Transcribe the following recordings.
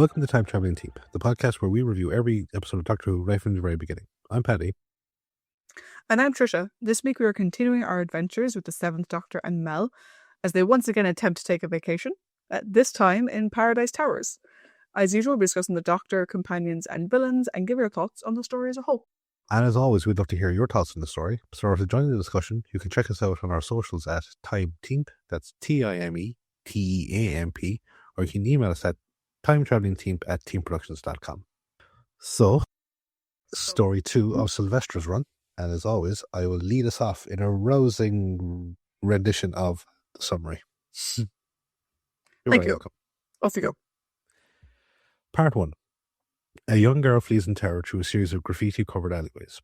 Welcome to Time Traveling Team, the podcast where we review every episode of Doctor Who right from the very beginning. I'm Paddy. And I'm Tricia. This week we are continuing our adventures with the 7th Doctor and Mel as they once again attempt to take a vacation, this time in Paradise Towers. As usual, we're discussing the Doctor, companions and villains and give our thoughts on the story as a whole. And as always, we'd love to hear your thoughts on the story. So to join the discussion, you can check us out on our socials at Time Team, that's TIMETEAMP, or you can email us at timetravelingteam@teamproductions.com. So, story 2 of Sylvester's run. And as always, I will lead us off in a rousing rendition of the summary. Thank you. Welcome. Off you go. Part 1. A young girl flees in terror through a series of graffiti-covered alleyways.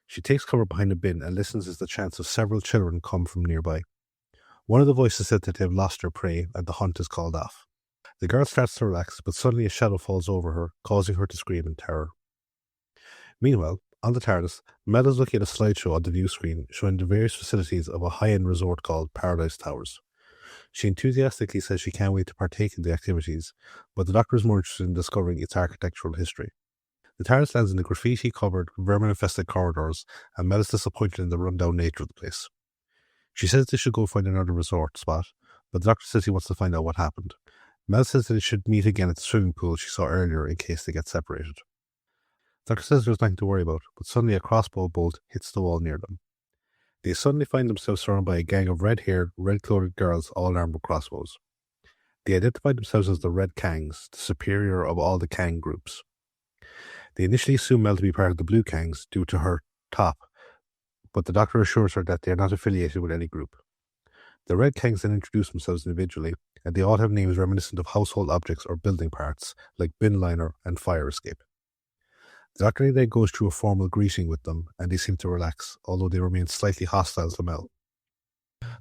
She takes cover behind a bin and listens as the chants of several children come from nearby. One of the voices said that they have lost their prey and the hunt is called off. The girl starts to relax, but suddenly a shadow falls over her, causing her to scream in terror. Meanwhile, on the TARDIS, Mel is looking at a slideshow on the view screen showing the various facilities of a high-end resort called Paradise Towers. She enthusiastically says she can't wait to partake in the activities, but the Doctor is more interested in discovering its architectural history. The TARDIS lands in the graffiti-covered, vermin-infested corridors, and Mel is disappointed in the run-down nature of the place. She says they should go find another resort spot, but the Doctor says he wants to find out what happened. Mel says that they should meet again at the swimming pool she saw earlier in case they get separated. The Doctor says there's nothing to worry about, but suddenly a crossbow bolt hits the wall near them. They suddenly find themselves surrounded by a gang of red-haired, red-clothed girls all armed with crossbows. They identify themselves as the Red Kangs, the superior of all the Kang groups. They initially assume Mel to be part of the Blue Kangs due to her top, but the Doctor assures her that they are not affiliated with any group. The Red Kangs then introduce themselves individually, and they all have names reminiscent of household objects or building parts, like bin liner and fire escape. The Doctor then goes through a formal greeting with them, and they seem to relax, although they remain slightly hostile to Mel.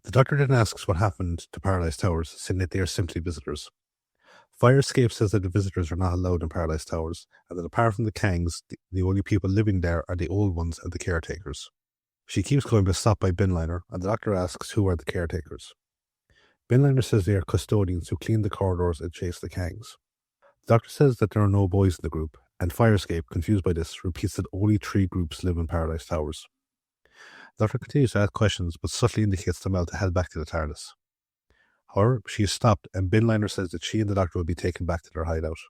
The Doctor then asks what happened to Paradise Towers, saying that they are simply visitors. Fire Escape says that the visitors are not allowed in Paradise Towers, and that apart from the Kangs, the only people living there are the old ones and the caretakers. She keeps going but stopped by Binliner, and the Doctor asks who are the caretakers. Binliner says they are custodians who clean the corridors and chase the Kangs. The Doctor says that there are no boys in the group, and Fire Escape, confused by this, repeats that only 3 groups live in Paradise Towers. The Doctor continues to ask questions, but subtly indicates to Mel to head back to the TARDIS. However, she is stopped, and Binliner says that she and the Doctor will be taken back to their hideout.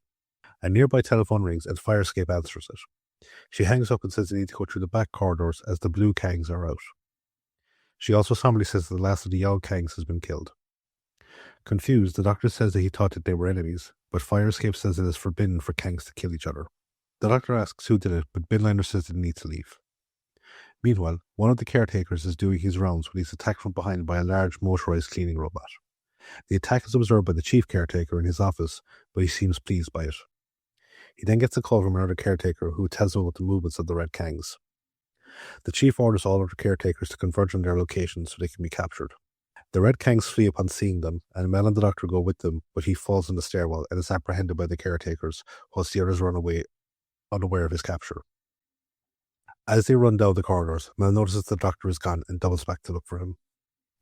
A nearby telephone rings, and Fire Escape answers it. She hangs up and says they need to go through the back corridors as the Blue Kangs are out. She also solemnly says that the last of the Yellow Kangs has been killed. Confused, the Doctor says that he thought that they were enemies, but Fire Escape says it is forbidden for Kangs to kill each other. The Doctor asks who did it, but Binliner says they need to leave. Meanwhile, one of the caretakers is doing his rounds when he's attacked from behind by a large motorized cleaning robot. The attack is observed by the chief caretaker in his office, but he seems pleased by it. He then gets a call from another caretaker who tells him about the movements of the Red Kangs. The chief orders all other caretakers to converge on their locations so they can be captured. The Red Kangs flee upon seeing them, and Mel and the Doctor go with them, but he falls in the stairwell and is apprehended by the caretakers, whilst the others run away, unaware of his capture. As they run down the corridors, Mel notices the Doctor is gone and doubles back to look for him.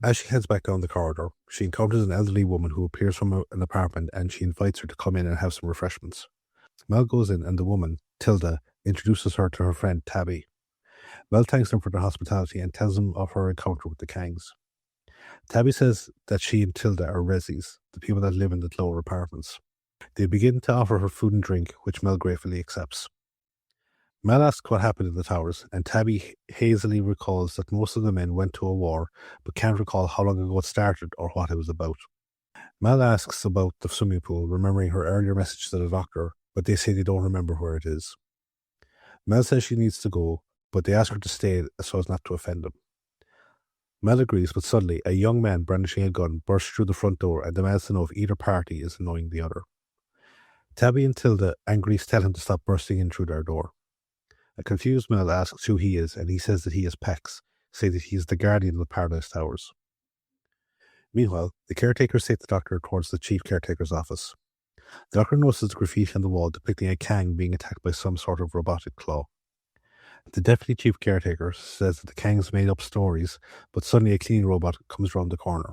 As she heads back down the corridor, she encounters an elderly woman who appears from an apartment, and she invites her to come in and have some refreshments. Mel goes in, and the woman, Tilda, introduces her to her friend Tabby. Mel thanks them for their hospitality and tells them of her encounter with the Kangs. Tabby says that she and Tilda are resis, the people that live in the lower apartments. They begin to offer her food and drink, which Mel gratefully accepts. Mel asks what happened in the towers, and Tabby hazily recalls that most of the men went to a war, but can't recall how long ago it started or what it was about. Mel asks about the swimming pool, remembering her earlier message to the Doctor, but they say they don't remember where it is. Mel says she needs to go, but they ask her to stay so as not to offend them. Mel agrees, but suddenly a young man brandishing a gun bursts through the front door and demands to know if either party is annoying the other. Tabby and Tilda angrily tell him to stop bursting in through their door. A confused Mel asks who he is, and he says that he is Pex, saying that he is the guardian of the Paradise Towers. Meanwhile, the caretakers take the Doctor towards the chief caretaker's office. The Doctor notices the graffiti on the wall depicting a Kang being attacked by some sort of robotic claw. The deputy chief caretaker says that the Kangs made up stories, but suddenly a cleaning robot comes round the corner.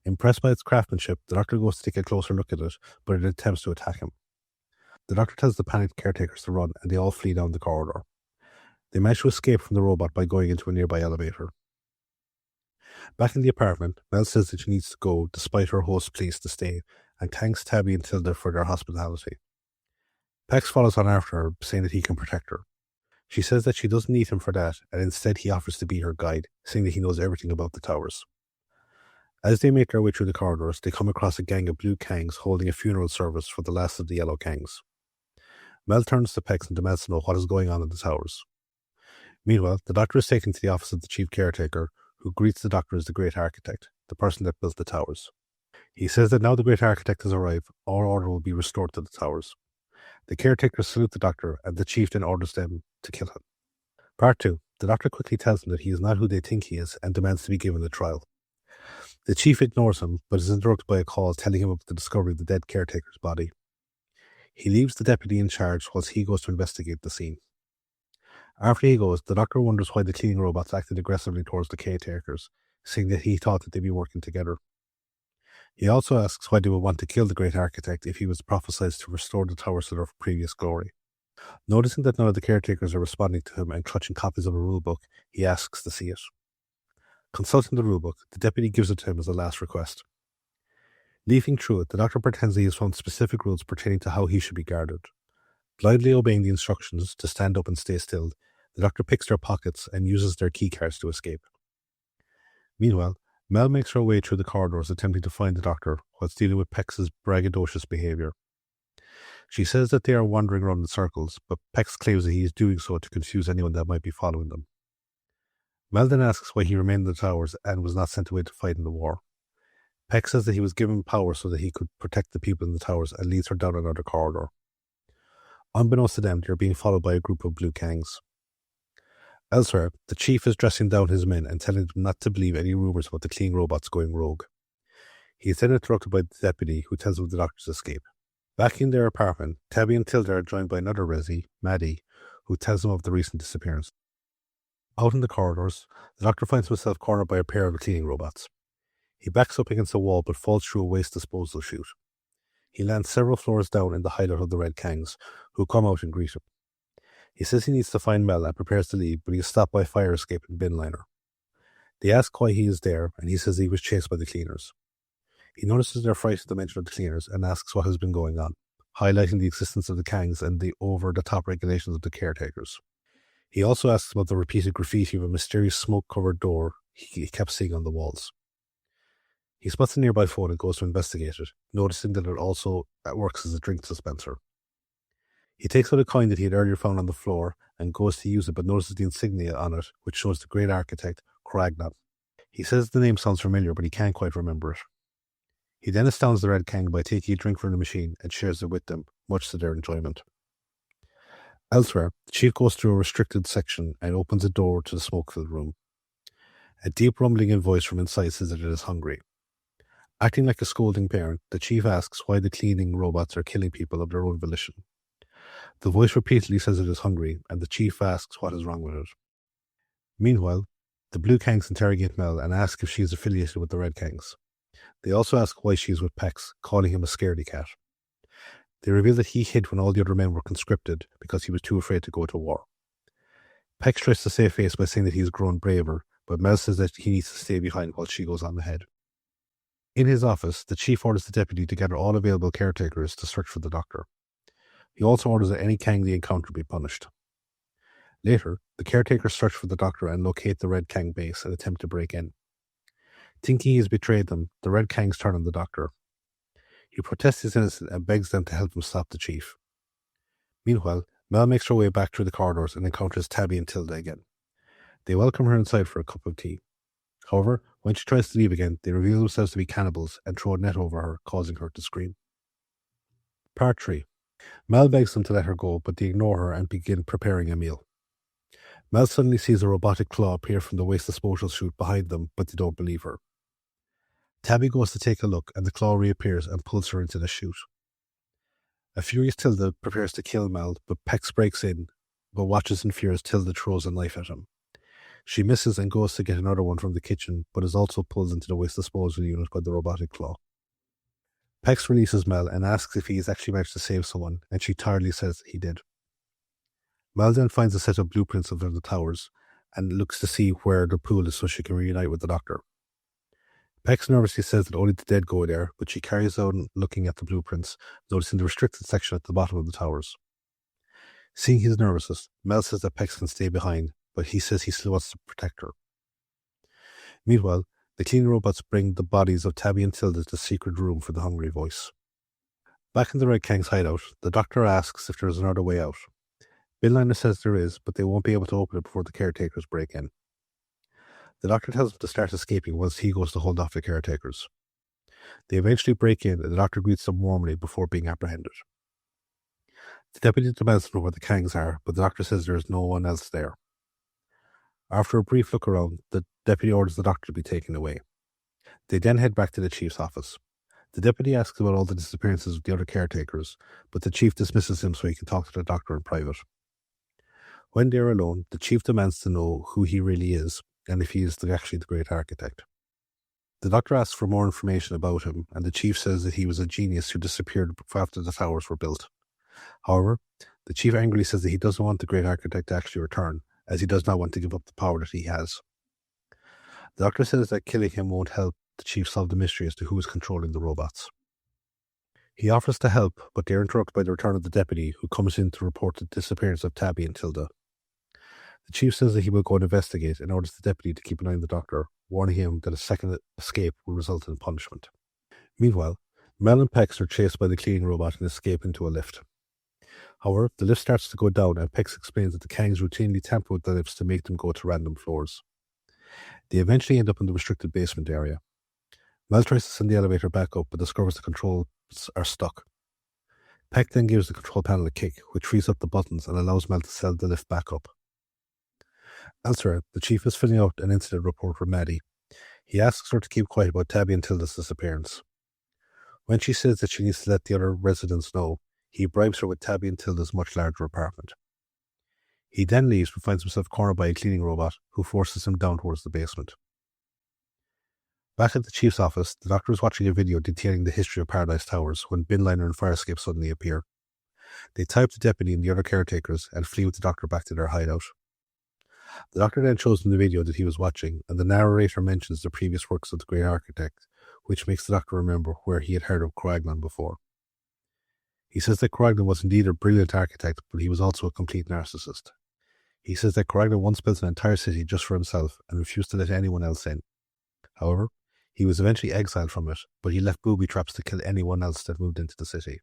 Impressed by its craftsmanship, the Doctor goes to take a closer look at it, but it attempts to attack him. The doctor tells the panicked caretakers to run, and they all flee down the corridor. They manage to escape from the robot by going into a nearby elevator. Back in the apartment, Mel says that she needs to go, despite her host's pleas to stay, and thanks Tabby and Tilda for their hospitality. Pex follows on after her, saying that he can protect her. She says that she doesn't need him for that, and instead he offers to be her guide, saying that he knows everything about the towers. As they make their way through the corridors, they come across a gang of blue Kangs holding a funeral service for the last of the yellow Kangs. Mel turns to Pex and demands to know what is going on in the towers. Meanwhile, the doctor is taken to the office of the chief caretaker, who greets the doctor as the great architect, the person that built the towers. He says that now the great architect has arrived, all order will be restored to the towers. The caretakers salute the doctor, and the chief then orders them to kill him. Part 2. The doctor quickly tells them that he is not who they think he is and demands to be given a trial. The chief ignores him, but is interrupted by a call telling him of the discovery of the dead caretaker's body. He leaves the deputy in charge whilst he goes to investigate the scene. After he goes, the doctor wonders why the cleaning robots acted aggressively towards the caretakers, saying that he thought that they'd be working together. He also asks why they would want to kill the great architect if he was prophesied to restore the towers to their previous glory. Noticing that none of the caretakers are responding to him and clutching copies of a rulebook, he asks to see it. Consulting the rulebook, the deputy gives it to him as a last request. Leafing through it, the doctor pretends that he has found specific rules pertaining to how he should be guarded. Blindly obeying the instructions to stand up and stay still, the doctor picks their pockets and uses their key cards to escape. Meanwhile, Mel makes her way through the corridors attempting to find the doctor whilst dealing with Pex's braggadocious behaviour. She says that they are wandering around in circles, but Pex claims that he is doing so to confuse anyone that might be following them. Mel then asks why he remained in the towers and was not sent away to fight in the war. Pex says that he was given power so that he could protect the people in the towers and leads her down another corridor. Unbeknownst to them, they are being followed by a group of blue Kangs. Elsewhere, the chief is dressing down his men and telling them not to believe any rumours about the cleaning robots going rogue. He is then interrupted by the deputy, who tells him of the doctor's escape. Back in their apartment, Tabby and Tilda are joined by another Resi, Maddie, who tells them of the recent disappearance. Out in the corridors, the doctor finds himself cornered by a pair of cleaning robots. He backs up against a wall but falls through a waste disposal chute. He lands several floors down in the hideout of the Red Kangs, who come out and greet him. He says he needs to find Mel and prepares to leave, but he is stopped by a fire escape and bin liner. They ask why he is there, and he says he was chased by the cleaners. He notices their fright at the mention of the cleaners and asks what has been going on, highlighting the existence of the Kangs and the over-the-top regulations of the caretakers. He also asks about the repeated graffiti of a mysterious smoke-covered door he kept seeing on the walls. He spots a nearby phone and goes to investigate it, noticing that it also works as a drink dispenser. He takes out a coin that he had earlier found on the floor and goes to use it, but notices the insignia on it, which shows the great architect, Cragnon. He says the name sounds familiar, but he can't quite remember it. He then astounds the Red Kang by taking a drink from the machine and shares it with them, much to their enjoyment. Elsewhere, the chief goes through a restricted section and opens a door to the smoke-filled room. A deep rumbling in voice from inside says that it is hungry. Acting like a scolding parent, the chief asks why the cleaning robots are killing people of their own volition. The voice repeatedly says it is hungry, and the chief asks what is wrong with it. Meanwhile, the Blue Kangs interrogate Mel and ask if she is affiliated with the Red Kangs. They also ask why she is with Pex, calling him a scaredy cat. They reveal that he hid when all the other men were conscripted because he was too afraid to go to war. Pex tries to save face by saying that he has grown braver, but Mel says that he needs to stay behind while she goes on ahead. In his office, the chief orders the deputy to gather all available caretakers to search for the doctor. He also orders that any Kang they encounter be punished. Later, the caretakers search for the doctor and locate the Red Kang base and attempt to break in. Thinking he has betrayed them, the Red Kangs turn on the doctor. He protests his innocence and begs them to help him stop the chief. Meanwhile, Mel makes her way back through the corridors and encounters Tabby and Tilda again. They welcome her inside for a cup of tea. However, when she tries to leave again, they reveal themselves to be cannibals and throw a net over her, causing her to scream. Part 3. Mel begs them to let her go, but they ignore her and begin preparing a meal. Mel suddenly sees a robotic claw appear from the waste disposal chute behind them, but they don't believe her. Tabby goes to take a look, and the claw reappears and pulls her into the chute. A furious Tilda prepares to kill Mel, but Pex breaks in, but watches in fear as Tilda throws a knife at him. She misses and goes to get another one from the kitchen, but is also pulled into the waste disposal unit by the robotic claw. Pex releases Mel and asks if he has actually managed to save someone, and she tiredly says he did. Mel then finds a set of blueprints of the towers and looks to see where the pool is so she can reunite with the Doctor. Pex nervously says that only the dead go there, but she carries on looking at the blueprints, noticing the restricted section at the bottom of the towers. Seeing his nervousness, Mel says that Pex can stay behind, but he says he still wants to protect her. Meanwhile, the cleaning robots bring the bodies of Tabby and Tilda to the secret room for the hungry voice. Back in the Red Kang's hideout, the Doctor asks if there is another way out. Binliner says there is, but they won't be able to open it before the caretakers break in. The Doctor tells them to start escaping once he goes to hold off the caretakers. They eventually break in, and the Doctor greets them warmly before being apprehended. The deputy demands to know where the Kangs are, but the Doctor says there is no one else there. After a brief look around, the deputy orders the Doctor to be taken away. They then head back to the chief's office. The deputy asks about all the disappearances of the other caretakers, but the chief dismisses him so he can talk to the Doctor in private. When they are alone, the chief demands to know who he really is, and if he is actually the great architect. The Doctor asks for more information about him, and the chief says that he was a genius who disappeared after the towers were built. However, the chief angrily says that he doesn't want the great architect to actually return, as he does not want to give up the power that he has. The Doctor says that killing him won't help the chief solve the mystery as to who is controlling the robots. He offers to help, but they are interrupted by the return of the deputy, who comes in to report the disappearance of Tabby and Tilda. The chief says that he will go and investigate and orders the deputy to keep an eye on the Doctor, warning him that a second escape will result in punishment. Meanwhile, Mel and Pex are chased by the cleaning robot and escape into a lift. However, the lift starts to go down, and Pex explains that the Kangs routinely tamper with the lifts to make them go to random floors. They eventually end up in the restricted basement area. Mel tries to send the elevator back up, but discovers the controls are stuck. Peck then gives the control panel a kick, which frees up the buttons and allows Mel to send the lift back up. Elsewhere, the chief is filling out an incident report for Maddie. He asks her to keep quiet about Tabby and Tilda's disappearance. When she says that she needs to let the other residents know, he bribes her with Tabby and Tilda's much larger apartment. He then leaves but finds himself cornered by a cleaning robot, who forces him down towards the basement. Back at the chief's office, the Doctor is watching a video detailing the history of Paradise Towers when Binliner and Firescape suddenly appear. They tie up the deputy and the other caretakers and flee with the Doctor back to their hideout. The Doctor then shows them the video that he was watching, and the narrator mentions the previous works of the great architect, which makes the Doctor remember where he had heard of Croagnon before. He says that Croagnon was indeed a brilliant architect, but he was also a complete narcissist. He says that Croagnon once built an entire city just for himself and refused to let anyone else in. However, he was eventually exiled from it, but he left booby traps to kill anyone else that moved into the city.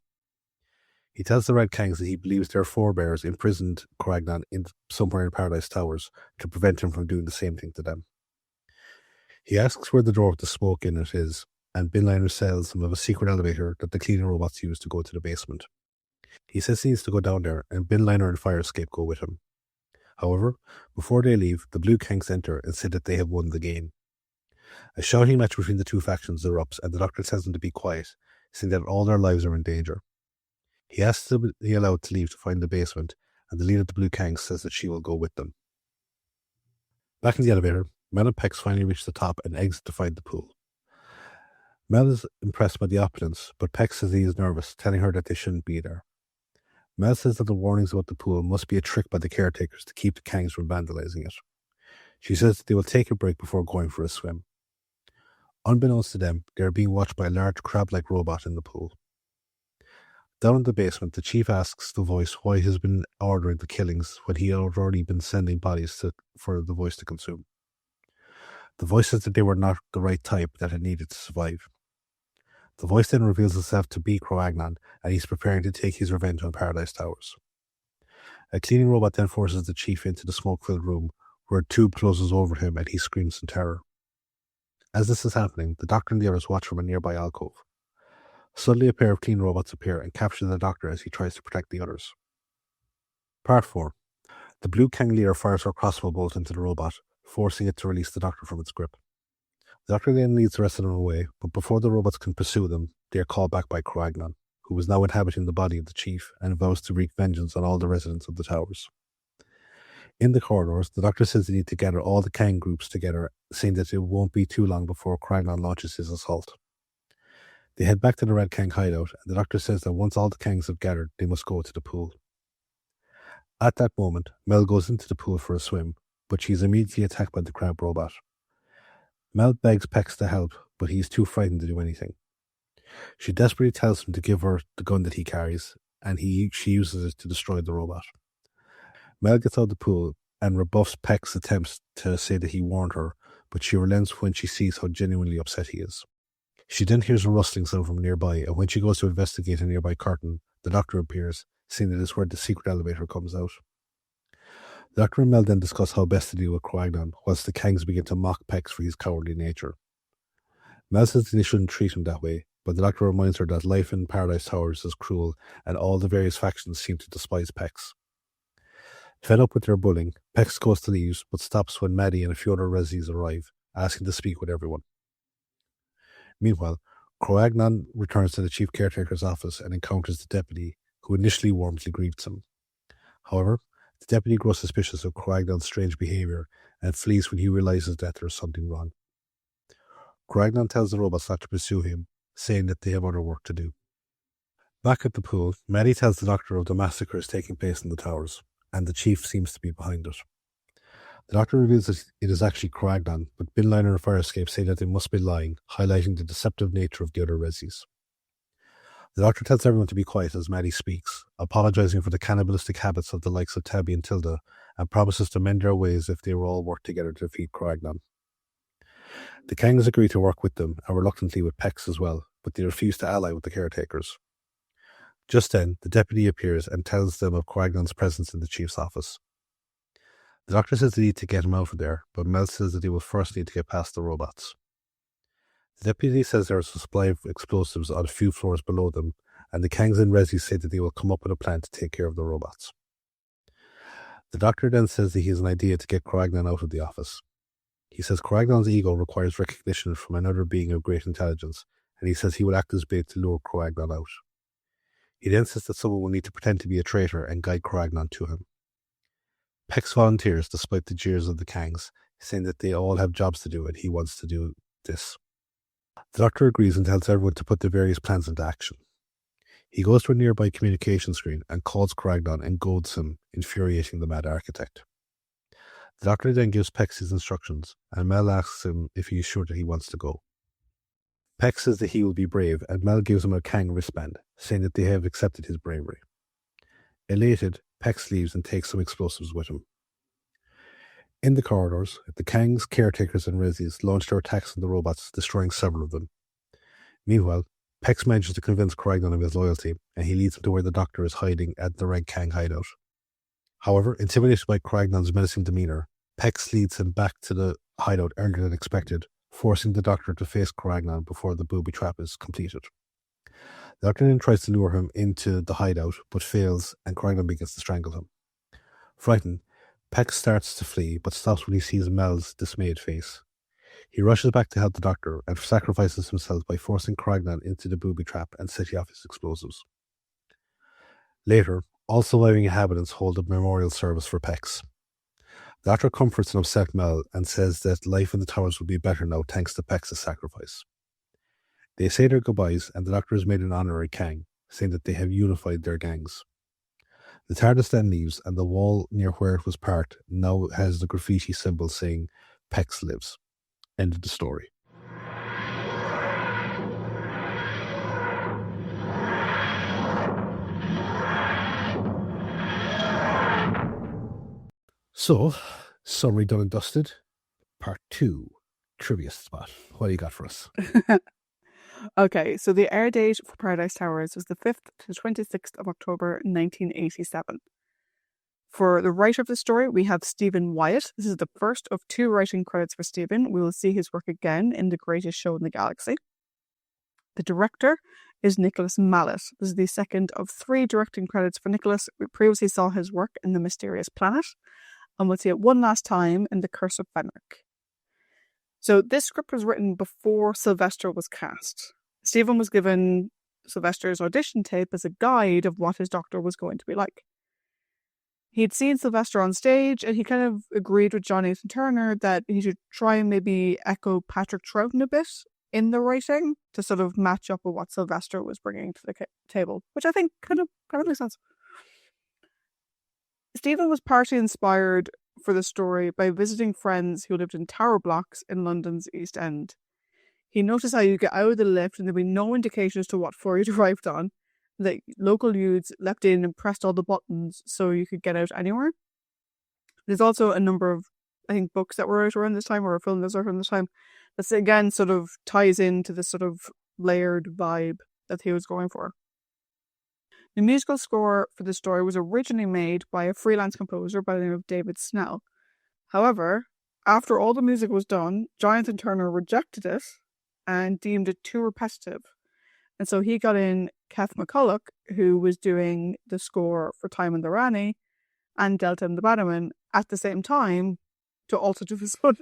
He tells the Red Kangs that he believes their forebears imprisoned Croagnon somewhere in Paradise Towers to prevent him from doing the same thing to them. He asks where the door with the smoke in it is, and Binliner tells him of a secret elevator that the cleaning robots use to go to the basement. He says he needs to go down there, and Binliner and Firescape go with him. However, before they leave, the Blue Kangs enter and say that they have won the game. A shouting match between the two factions erupts, and the Doctor tells them to be quiet, saying that all their lives are in danger. He asks to be allowed to leave to find the basement, and the leader of the Blue Kangs says that she will go with them. Back in the elevator, Mel and Pex finally reach the top and exit to find the pool. Mel is impressed by the opulence, but Pex says he is nervous, telling her that they shouldn't be there. Mel says that the warnings about the pool must be a trick by the caretakers to keep the Kangs from vandalizing it. She says that they will take a break before going for a swim. Unbeknownst to them, they are being watched by a large crab-like robot in the pool. Down in the basement, the chief asks the voice why he has been ordering the killings when he had already been sending bodies for the voice to consume. The voice says that they were not the right type that it needed to survive. The voice then reveals himself to be Croagnon, and he's preparing to take his revenge on Paradise Towers. A cleaning robot then forces the chief into the smoke-filled room, where a tube closes over him and he screams in terror. As this is happening, the Doctor and the others watch from a nearby alcove. Suddenly a pair of clean robots appear and capture the Doctor as he tries to protect the others. Part 4. The Blue Kang leader fires her crossbow bolt into the robot, forcing it to release the Doctor from its grip. The Doctor then leads the rest of them away, but before the robots can pursue them, they are called back by Croagnon, who is now inhabiting the body of the chief and vows to wreak vengeance on all the residents of the towers. In the corridors, the Doctor says they need to gather all the Kang groups together, saying that it won't be too long before Croagnon launches his assault. They head back to the Red Kang hideout, and the Doctor says that once all the Kangs have gathered, they must go to the pool. At that moment, Mel goes into the pool for a swim, but she is immediately attacked by the crab robot. Mel begs Pex to help, but he is too frightened to do anything. She desperately tells him to give her the gun that he carries, and she uses it to destroy the robot. Mel gets out of the pool and rebuffs Peck's attempts to say that he warned her, but she relents when she sees how genuinely upset he is. She then hears a rustling sound from nearby, and when she goes to investigate a nearby curtain, the Doctor appears, saying that it's where the secret elevator comes out. The Doctor and Mel then discuss how best to deal with Croagnon, whilst the Kangs begin to mock Pex for his cowardly nature. Mel says that they shouldn't treat him that way, but the Doctor reminds her that life in Paradise Towers is cruel, and all the various factions seem to despise Pex. Fed up with their bullying, Pex goes to leave, but stops when Maddie and a few other residents arrive, asking to speak with everyone. Meanwhile, Croagnon returns to the chief caretaker's office and encounters the deputy, who initially warmly greets him. However, the deputy grows suspicious of Croagnon's strange behaviour and flees when he realises that there is something wrong. Croagnon tells the robots not to pursue him, saying that they have other work to do. Back at the pool, Maddie tells the Doctor of the massacres taking place in the towers, and the chief seems to be behind it. The Doctor reveals that it is actually Croagnon, but Bin Liner and Firescape say that they must be lying, highlighting the deceptive nature of the other resis. The Doctor tells everyone to be quiet as Maddie speaks, apologising for the cannibalistic habits of the likes of Tabby and Tilda, and promises to mend their ways if they will all work together to defeat Croagnon. The Kangs agree to work with them, and reluctantly with Pex as well, but they refuse to ally with the caretakers. Just then, the deputy appears and tells them of Croagnon's presence in the chief's office. The Doctor says they need to get him out of there, but Mel says that they will first need to get past the robots. The deputy says there is a supply of explosives on a few floors below them, and the Kangs and Resi say that they will come up with a plan to take care of the robots. The Doctor then says that he has an idea to get Croagnon out of the office. He says Croagnon's ego requires recognition from another being of great intelligence, and he says he will act as bait to lure Croagnon out. He then says that someone will need to pretend to be a traitor and guide Croagnon to him. Pex volunteers despite the jeers of the Kangs, saying that they all have jobs to do and he wants to do this. The Doctor agrees and tells everyone to put the various plans into action. He goes to a nearby communication screen and calls Croagnon and goads him, infuriating the mad architect. The Doctor then gives Pex his instructions, and Mel asks him if he is sure that he wants to go. Pex says that he will be brave, and Mel gives him a Kang wristband, saying that they have accepted his bravery. Elated, Pex leaves and takes some explosives with him. In the corridors, the Kangs, caretakers, and Resis launch their attacks on the robots, destroying several of them. Meanwhile, Pex manages to convince Croagnon of his loyalty, and he leads him to where the Doctor is hiding at the Red Kang hideout. However, intimidated by Croagnon's menacing demeanour, Pex leads him back to the hideout earlier than expected, forcing the Doctor to face Croagnon before the booby trap is completed. The Doctor then tries to lure him into the hideout, but fails, and Croagnon begins to strangle him. Frightened, Pex starts to flee, but stops when he sees Mel's dismayed face. He rushes back to help the Doctor and sacrifices himself by forcing Croagnon into the booby trap and setting off his explosives. Later, all surviving inhabitants hold a memorial service for Pex. The Doctor comforts an upset Mel and says that life in the towers will be better now thanks to Pex's sacrifice. They say their goodbyes, and the Doctor is made an honorary Kang, saying that they have unified their gangs. The TARDIS then leaves, and the wall near where it was parked now has the graffiti symbol saying, Pex lives. End of the story. So, summary done and dusted. Part 2, Trivia Spot. What do you got for us? Okay, so the air date for Paradise Towers was the 5th to 26th of October 1987. For the writer of the story, we have Stephen Wyatt. This is the first of 2 writing credits for Stephen. We will see his work again in The Greatest Show in the Galaxy. The director is Nicholas Mallet. This is the second of 3 directing credits for Nicholas. We previously saw his work in The Mysterious Planet, and we'll see it one last time in The Curse of Fenric. So this script was written before Sylvester was cast. Stephen was given Sylvester's audition tape as a guide of what his Doctor was going to be like. He'd seen Sylvester on stage, and he kind of agreed with John Nathan Turner that he should try and maybe echo Patrick Troughton a bit in the writing to sort of match up with what Sylvester was bringing to the table, which I think kind of makes sense. Stephen was partly inspired for the story by visiting friends who lived in tower blocks in London's East End. He noticed how you get out of the lift and there'd be no indication as to what floor you'd arrived on. The local youths leapt in and pressed all the buttons so you could get out anywhere. There's also a number of, I think, books that were out around this time, or a film that was out around this time, that again sort of ties into this sort of layered vibe that he was going for. The musical score for the story was originally made by a freelance composer by the name of David Snell. However, after all the music was done, Jonathan Turner rejected it and deemed it too repetitive. And so he got in Keith McCulloch, who was doing the score for Time and the Rani and Delta and the Bannerman at the same time to also do this one.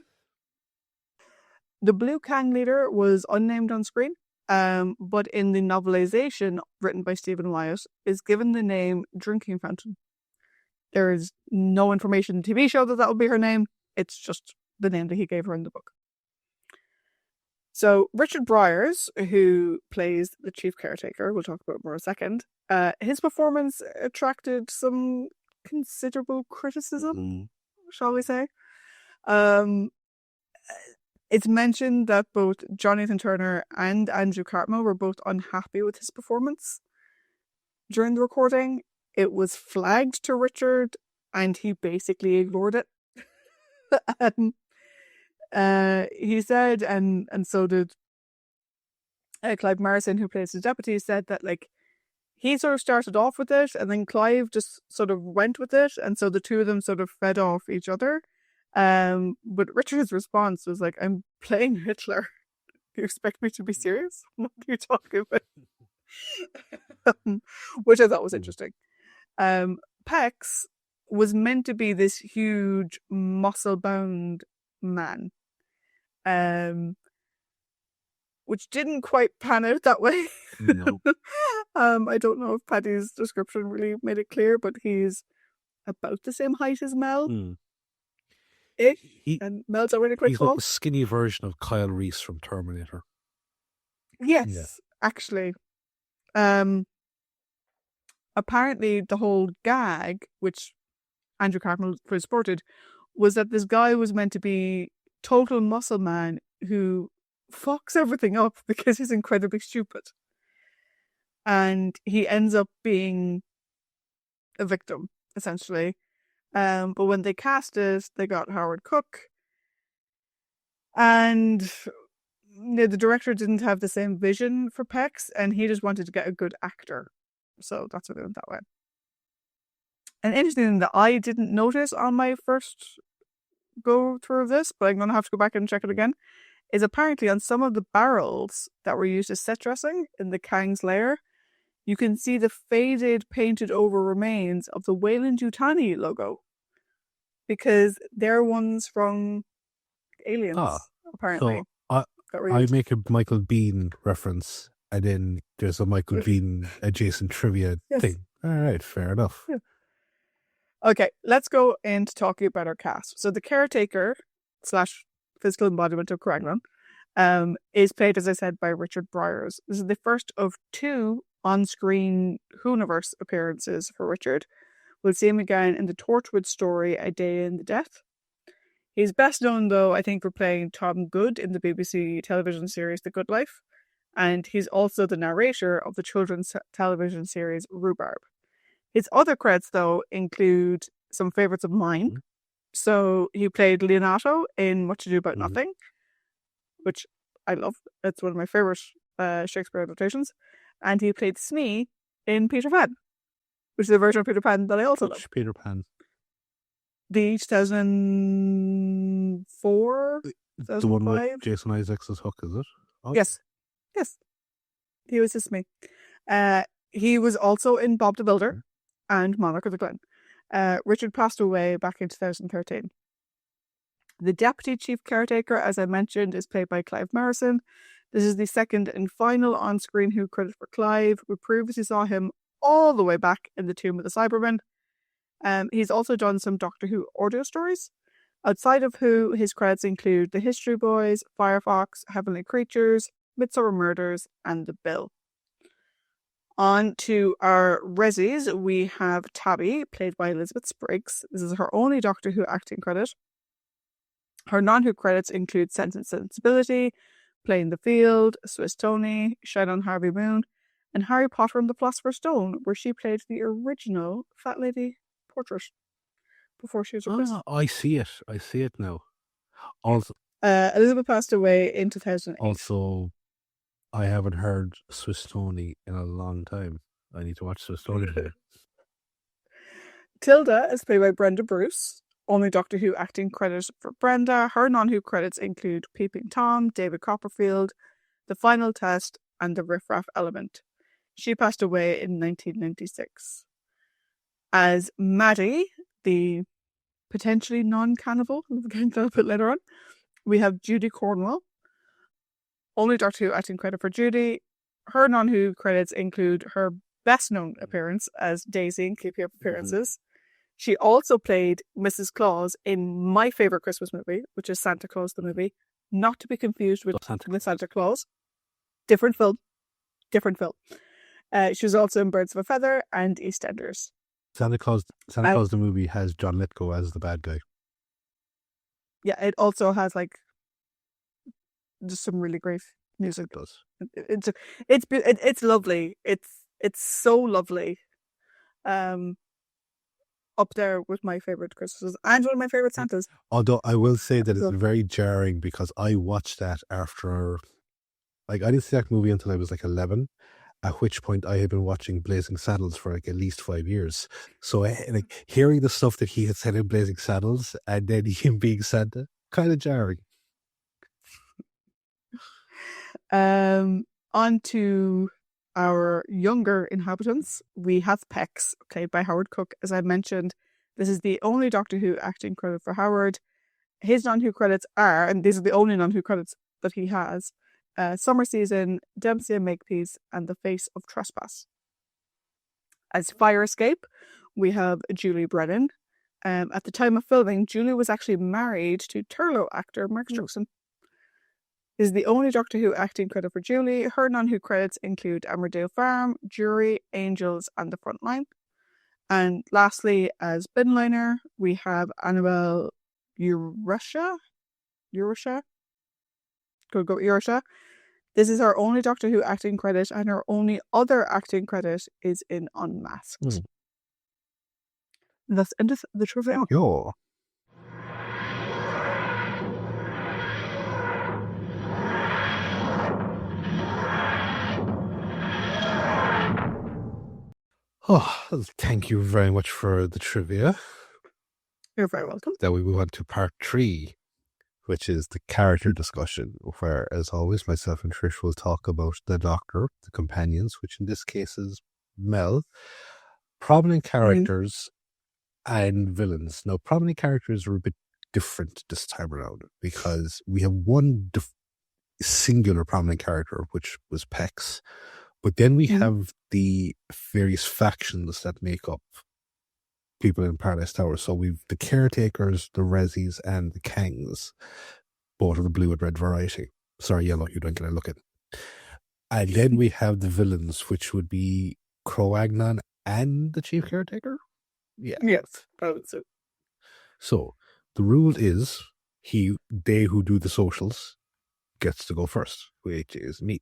The Blue Kang leader was unnamed on screen, but in the novelization written by Stephen Wyatt is given the name Drinking Fountain. There is no information in the TV show that would be her name. It's just the name that he gave her in the book. So Richard Briers, who plays the chief caretaker, we'll talk about more in a second, his performance attracted some considerable criticism, shall we say. It's mentioned that both Jonathan Turner and Andrew Cartmel were both unhappy with his performance during the recording. It was flagged to Richard and he basically ignored it. He said, and so did Clive Morrison, who plays the deputy, said that like he sort of started off with it and then Clive just sort of went with it, and so the two of them sort of fed off each other. But Richard's response was like, "I'm playing Hitler. You expect me to be serious? What are you talking about?" Which I thought was interesting. Pex was meant to be this huge muscle-bound man, which didn't quite pan out that way. No. I don't know if Paddy's description really made it clear, but he's about the same height as Mel. And Mel's already quite he's tall. like the skinny version of Kyle Reese from Terminator. Yes, actually. Apparently the whole gag, which Andrew Cartmel supported, was that this guy was meant to be total muscle man who fucks everything up because he's incredibly stupid. And he ends up being a victim, essentially. But when they cast it, they got Howard Cook. And the director didn't have the same vision for Pex, and he just wanted to get a good actor. So that's what it went that way. And interesting thing that I didn't notice on my first go through of this, but I'm going to have to go back and check it again, is apparently on some of the barrels that were used as set dressing in the Kang's lair, you can see the faded, painted over remains of the Weyland-Yutani logo. Because they're ones from Aliens, apparently. So I make a Michael Bean reference, and then there's a Michael Bean adjacent trivia thing. All right, fair enough. Yeah. Okay, let's go into talking about our cast. So the caretaker / physical embodiment of Craiglan is played, as I said, by Richard Briers. This is the first of 2 on-screen Whoniverse appearances for Richard. We'll see him again in the Torchwood story, A Day in the Death. He's best known, though, I think, for playing Tom Good in the BBC television series The Good Life. And he's also the narrator of the children's television series Rhubarb. His other credits, though, include some favourites of mine. So he played Leonato in Much Ado About Nothing, which I love. It's one of my favourite Shakespeare adaptations. And he played Smee in Peter Pan, which is a version of Peter Pan that I also love. Which Peter Pan? The 2004? The one with Jason Isaacs as Hook, is it? Oh. Yes. He was just Smee. He was also in Bob the Builder and Monarch of the Glen. Richard passed away back in 2013. The deputy chief caretaker, as I mentioned, is played by Clive Morrison. This is the second and final on-screen Who credit for Clive. We previously saw him all the way back in The Tomb of the Cybermen. He's also done some Doctor Who audio stories. Outside of Who, his credits include The History Boys, Firefox, Heavenly Creatures, Midsummer Murders, and The Bill. On to our Resis, we have Tabby, played by Elizabeth Spriggs. This is her only Doctor Who acting credit. Her non-Who credits include Sense and Sensibility, Playing the Field, Swiss Tony, Shine on Harvey Moon, and Harry Potter and the Philosopher's Stone, where she played the original Fat Lady portrait before she was replaced. I see it. I see it now. Also, Elizabeth passed away in 2008. Also, I haven't heard Swiss Tony in a long time. I need to watch Swiss Tony today. Tilda is played by Brenda Bruce. Only Doctor Who acting credit for Brenda. Her non-Who credits include Peeping Tom, David Copperfield, The Final Test, and The Riff Raff Element. She passed away in 1996. As Maddie, the potentially non-cannibal, we'll get into that a bit later on, we have Judy Cornwell. Only Doctor Who acting credit for Judy. Her non-Who credits include her best-known appearance as Daisy in Keeping Up Appearances. She also played Mrs. Claus in my favourite Christmas movie, which is Santa Claus the movie, not to be confused with Santa Claus. Different film. She was also in Birds of a Feather and EastEnders. Santa Claus the movie has John Lithgow as the bad guy. Yeah, it also has like just some really great music. It does. It's lovely. It's so lovely. Up there with my favourite Christmases and one of my favourite Santas. Although I will say that it's very jarring because I watched that after, I didn't see that movie until I was 11, at which point I had been watching Blazing Saddles for at least 5 years. So hearing the stuff that he had said in Blazing Saddles and then him being Santa, kind of jarring. On to our younger inhabitants, we have Pex, played by Howard Cook. As I mentioned, this is the only Doctor Who acting credit for Howard. His non-Who credits are, and these are the only non-Who credits that he has, Summer Season, Dempsey and Makepeace, and The Face of Trespass. As Fire Escape, we have Julie Brennan. At the time of filming, Julie was actually married to Turlough actor Mark Strickson. This is the only Doctor Who acting credit for Julie. Her non-Who credits include Emmerdale Farm, Jury, Angels, and The Frontline. And lastly, as Binliner, we have Annabelle Urusha. Could go Urusha. This is her only Doctor Who acting credit, and her only other acting credit is in Unmasked. Thus endeth the trivia. Yo. Oh, thank you very much for the trivia. You're very welcome. Then we move on to part 3, which is the character discussion, where, as always, myself and Trish will talk about the Doctor, the companions, which in this case is Mel, prominent characters, and villains. Now, prominent characters are a bit different this time around because we have one singular prominent character, which was Pex. But then we have the various factions that make up people in Paradise Tower. So we've the caretakers, the Resis, and the Kangs, both of the blue and red variety. Sorry, yellow, you don't get a look at. And then we have the villains, which would be Croagnon and the chief caretaker. Yeah. Yes, probably so. So the rule is they who do the socials gets to go first, which is me.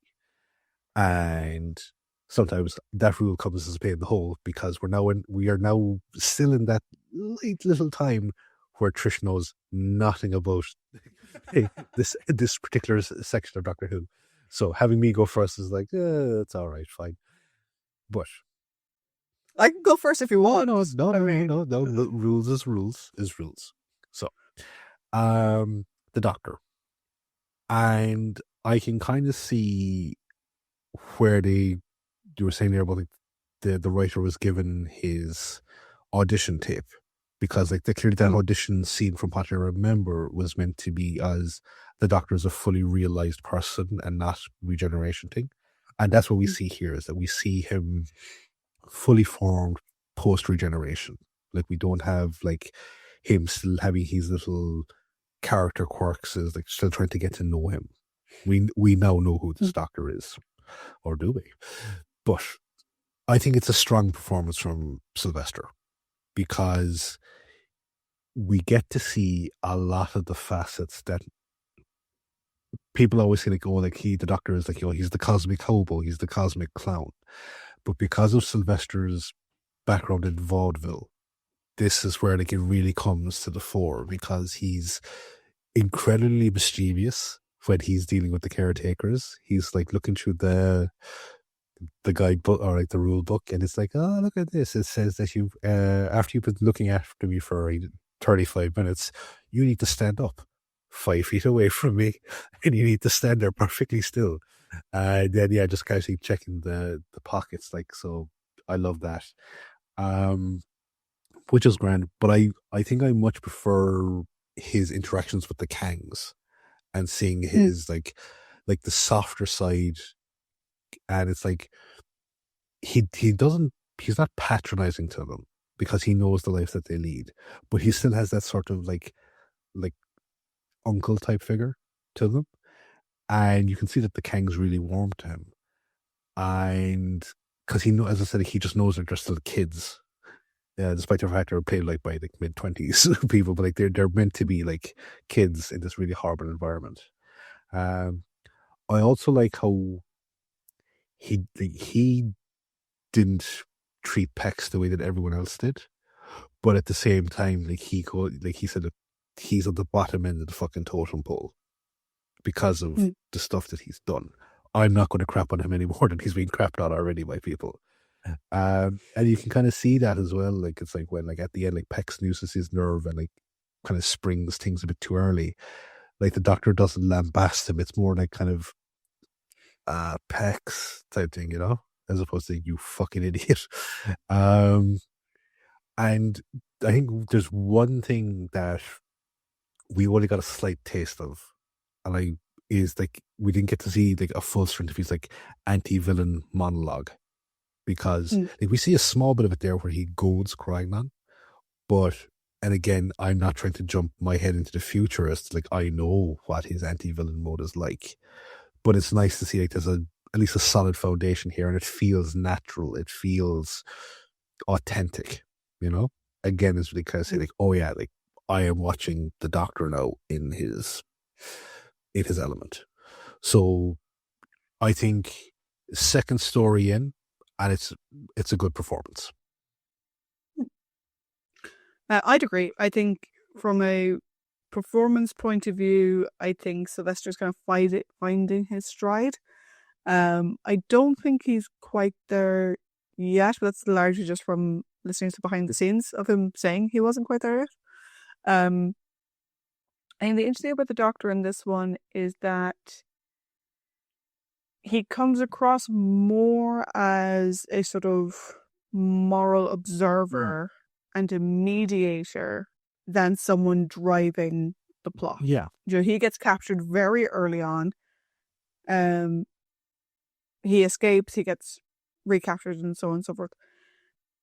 And sometimes that rule comes as a pain in the hole because we are now still in that late little time where Trish knows nothing about this particular section of Doctor Who. So having me go first is it's all right, fine. But I can go first if you want. No. Rules is rules. So, the Doctor, and I can kind of see where you were saying there about the writer was given his audition tape, because clearly that audition scene, from what I remember, was meant to be as the Doctor is a fully realized person and not regeneration thing. And that's what we see here, is that we see him fully formed post regeneration. We don't have him still having his little character quirks, is still trying to get to know him. We now know who this doctor is, or do we? But I think it's a strong performance from Sylvester because we get to see a lot of the facets that people always say, like, oh, like the doctor is like, he's the cosmic hobo, he's the cosmic clown. But because of Sylvester's background in vaudeville, this is where like it really comes to the fore because he's incredibly mischievous when he's dealing with the caretakers. He's like looking through the guidebook or like the rule book, and it's like, oh, look at this. It says that you after you've been looking after me for 35 minutes, you need to stand up 5 feet away from me, and you need to stand there perfectly still. And then just casually checking the pockets, like, so. I love that, which is grand. But I think I much prefer his interactions with the Kangs and seeing his like the softer side. And it's like he's not patronizing to them because he knows the life that they lead, but he still has that sort of like uncle type figure to them, and you can see that the Kangs really warm to him, and because he as I said, he just knows they're still kids. Despite the fact they're played like by like mid-20s people, but like they're meant to be like kids in this really horrible environment. I also like how he didn't treat Pex the way that everyone else did, but at the same time, like he said that he's at the bottom end of the fucking totem pole because of the stuff that he's done. I'm not going to crap on him any more than he's been crapped on already by people. And you can kind of see that as well. Like it's like when like at the end, like Pex loses his nerve and like kind of springs things a bit too early. Like the doctor doesn't lambast him. It's more like kind of Pex type thing, as opposed to you fucking idiot. And I think there's one thing that we only got a slight taste of, and is like we didn't get to see like a full strength of his like anti-villain monologue, because like we see a small bit of it there where he goads Crichton, and again, I'm not trying to jump my head into the future as to, like, I know what his anti-villain mode is like, but it's nice to see like there's at least a solid foundation here, and it feels natural, it feels authentic, Again, it's really kind of say like, oh yeah, like I am watching the Doctor now in his element. So I think second story in, and it's a good performance. I'd agree. I think from a performance point of view, I think Sylvester's kind of finding his stride. I don't think he's quite there yet, but that's largely just from listening to behind the scenes of him saying he wasn't quite there yet. I think the interesting thing about the Doctor in this one is that he comes across more as a sort of moral observer and a mediator than someone driving the plot. Yeah. He gets captured very early on. He escapes, he gets recaptured, and so on and so forth.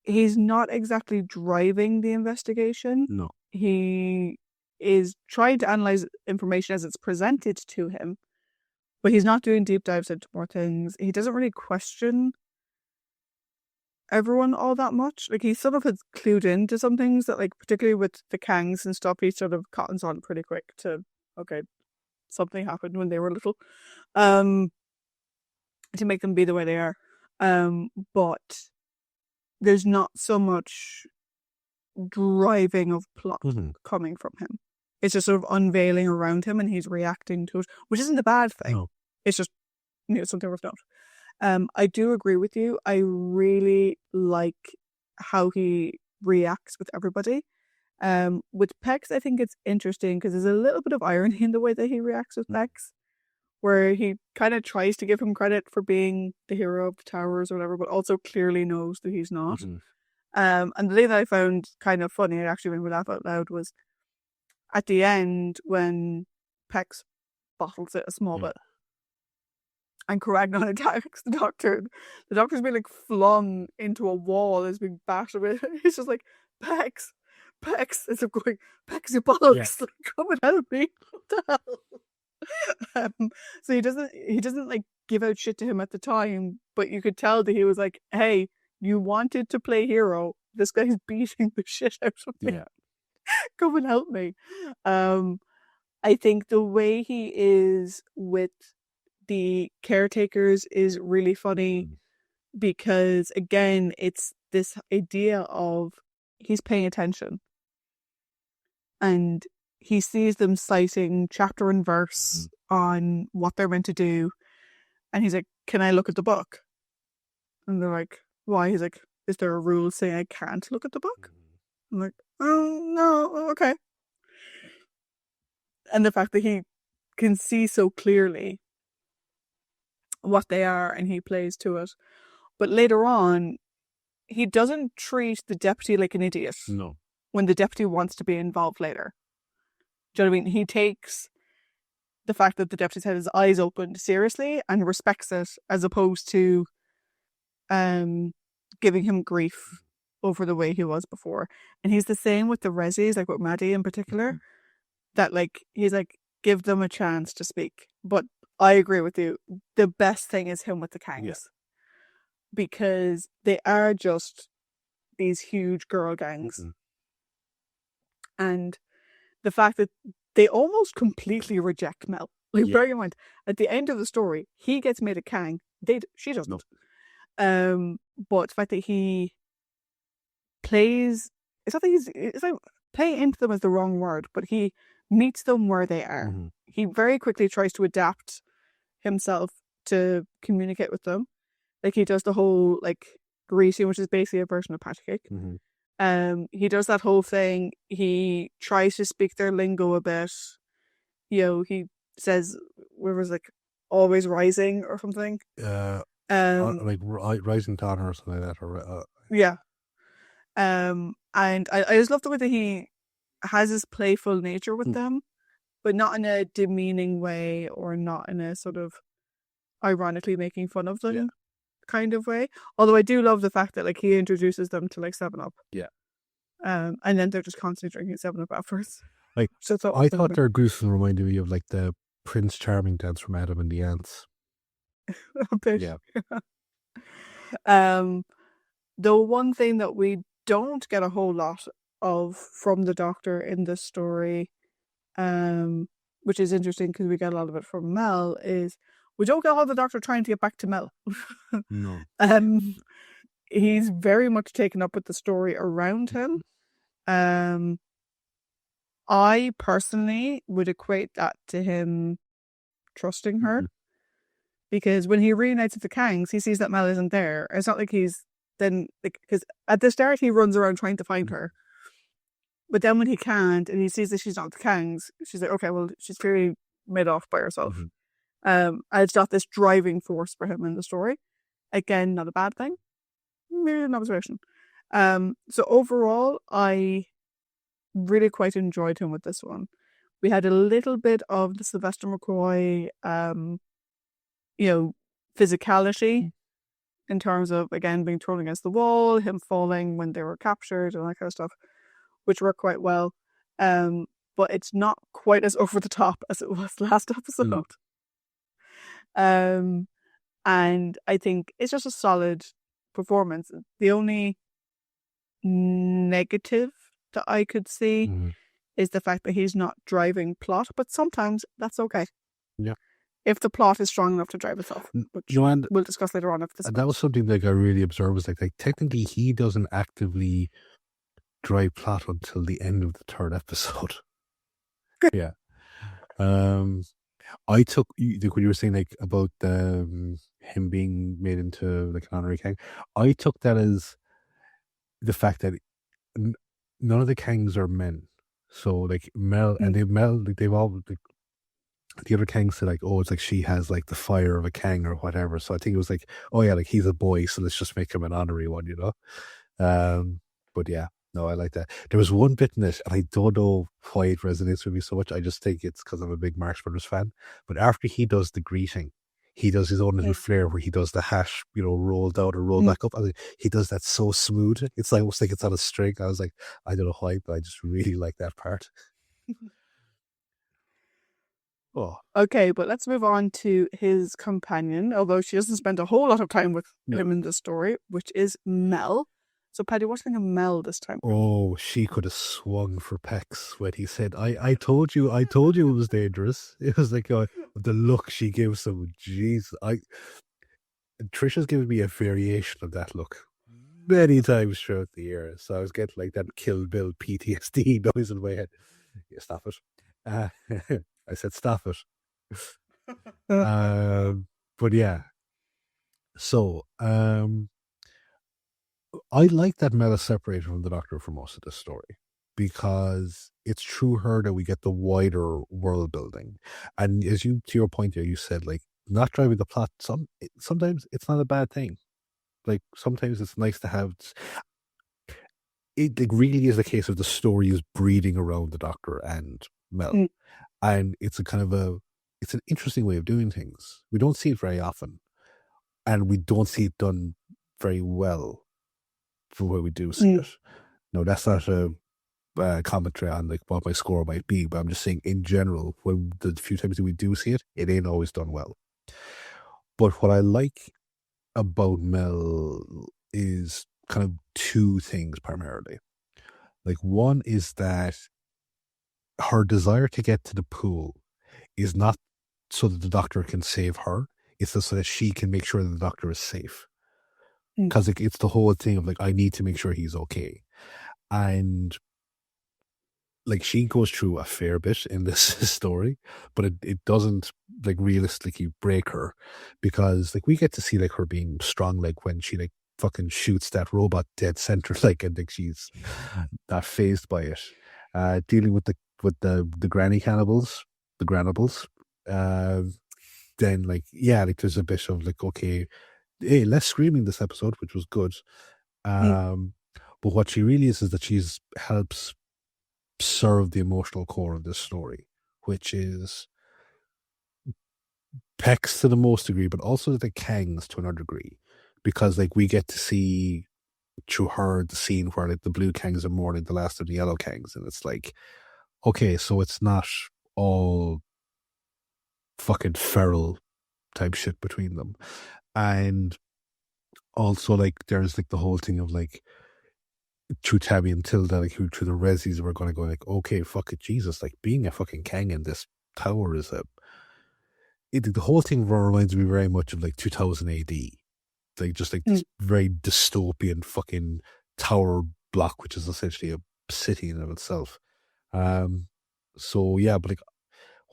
He's not exactly driving the investigation. No. He is trying to analyze information as it's presented to him, but he's not doing deep dives into more things. He doesn't really question everyone all that much. Like, he sort of has clued into some things that, like, particularly with the Kangs and stuff, he sort of cottons on pretty quick to, okay, something happened when they were little, to make them be the way they are. But there's not so much driving of plot coming from him. It's just sort of unveiling around him, and he's reacting to it, which isn't a bad thing. No. It's just something worth note. I do agree with you. I really like how he reacts with everybody. With Pex, I think it's interesting because there's a little bit of irony in the way that he reacts with Pex, where he kind of tries to give him credit for being the hero of the towers or whatever, but also clearly knows that he's not. And the thing that I found kind of funny, actually made me laugh out loud, was at the end when Pex bottles it a small bit and Caragnon attacks the Doctor. The Doctor's being like flung into a wall, is being bashed with. He's just like, Pex, as I'm going, Pex, your bollocks, like, come and help me. What the hell? So he doesn't like give out shit to him at the time, but you could tell that he was like, hey, you wanted to play hero. This guy's beating the shit out of me. Yeah. Come and help me. I think the way he is with the caretakers is really funny because, again, it's this idea of he's paying attention and he sees them citing chapter and verse on what they're meant to do. And he's like, can I look at the book? And they're like, why? He's like, is there a rule saying I can't look at the book? I'm like, oh, no, okay. And the fact that he can see so clearly what they are and he plays to it. But later on, he doesn't treat the deputy like an idiot. No. When the deputy wants to be involved later. Do you know what I mean? He takes the fact that the deputy's had his eyes opened seriously and respects it, as opposed to giving him grief over the way he was before. And he's the same with the resis, like with Maddie in particular, that like he's like, give them a chance to speak. But I agree with you. The best thing is him with the Kangs. Yeah. Because they are just these huge girl gangs. And the fact that they almost completely reject Mel. Like, bear in mind, at the end of the story, he gets made a Kang. She doesn't. No. But the fact that he plays, it's not that it's like play into them is the wrong word, but he meets them where they are. He very quickly tries to adapt himself to communicate with them. Like he does the whole like greeting, which is basically a version of patty cake. He does that whole thing. He tries to speak their lingo a bit. You know, he says, where was like always rising or something. Like rising dawn or something like that. Or, yeah. And I just love the way that he has his playful nature with them, but not in a demeaning way or not in a sort of ironically making fun of them kind of way. Although I do love the fact that like he introduces them to like 7-Up. Yeah. And then they're just constantly drinking 7-Up afterwards. Like so I thought their gruesome reminded me of like the Prince Charming dance from Adam and the Ants. A bit. Yeah. The one thing that we don't get a whole lot of from the Doctor in this story, which is interesting because we get a lot of it from Mel, is we don't get a lot of the Doctor trying to get back to Mel. No. He's very much taken up with the story around him. I personally would equate that to him trusting her. Because when he reunites with the Kangs, he sees that Mel isn't there. It's not like he's then, like, because at the start he runs around trying to find her. But then when he can't and he sees that she's not with the Kangs, she's like, okay, well, she's clearly made off by herself. And it's not this driving force for him in the story. Again, not a bad thing. Maybe an observation. So overall, I really quite enjoyed him with this one. We had a little bit of the Sylvester McCoy, physicality in terms of, again, being thrown against the wall, him falling when they were captured and that kind of stuff, which worked quite well. But it's not quite as over the top as it was last episode. No. And I think it's just a solid performance. The only negative that I could see is the fact that he's not driving plot, but sometimes that's okay. Yeah. If the plot is strong enough to drive itself, which we'll discuss later on. That was something that I really observed, was like technically he doesn't actively drive plot until the end of the 3rd episode. Yeah. I took when you were saying like about him being made into like an honorary Kang, I took that as the fact that none of the Kangs are men. So like Mel and they've all like, the other Kang said like, oh, it's like she has like the fire of a Kang or whatever. So I think it was like, oh yeah, like he's a boy, so let's just make him an honorary one, you know. But yeah, no, I like that. There was one bit in it, and I don't know why it resonates with me so much. I just think it's because I'm a big Marx Brothers fan. But after he does the greeting, he does his own little flair where he does the hash, roll down or roll back up. I mean, he does that so smooth. It's like almost like it's on a string. I was like, I don't know why, but I just really like that part. Oh, Okay, but let's move on to his companion, although she doesn't spend a whole lot of time with him in the story, which is Mel. So, Paddy, what's the thing of Mel this time? oh, she could have swung for Pex when he said, I told you it was dangerous. It was like the look she gives him. Jeez, Trisha's given me a variation of that look many times throughout the year. So I was getting like that Kill Bill PTSD noise in my head. Yeah, stop it. I said stop it. But yeah. So I like that Mel is separated from the Doctor for most of this story because it's through her that we get the wider world building. And as you, to your point there, you said like not driving the plot. Sometimes it's not a bad thing. Like sometimes it's nice to have. It really is a case of the story is breeding around the Doctor and Mel, and it's it's an interesting way of doing things. We don't see it very often, and we don't see it done very well for where we do see it. No, that's not a commentary on like what my score might be, but I'm just saying in general, when the few times that we do see it, it ain't always done well. But what I like about Mel is kind of two things primarily. Like one is that her desire to get to the pool is not so that the Doctor can save her, it's so that she can make sure that the Doctor is safe. Because it's the whole thing of like, I need to make sure he's okay. And like she goes through a fair bit in this story, but it doesn't like realistically break her, because like we get to see like her being strong, like when she like fucking shoots that robot dead center, like, and like she's not phased by it. Dealing with the granny cannibals, the granables. Then like yeah, like there's a bit of like, okay, hey, less screaming this episode, which was good. But what she really is that she's helps serve the emotional core of this story, which is Pex to the most degree, but also the Kangs to another degree, because like we get to see through her the scene where like the blue Kangs are mourning the last of the yellow Kangs, and it's like, okay, so it's not all fucking feral type shit between them. And also like there's like the whole thing of like through Tabby and Tilda, like through the Resis, we're going to go like, okay, fuck it, Jesus, like being a fucking Kang in this tower is the whole thing reminds me very much of like 2000 AD, like just like this very dystopian fucking tower block, which is essentially a city in and of itself. So yeah, but like,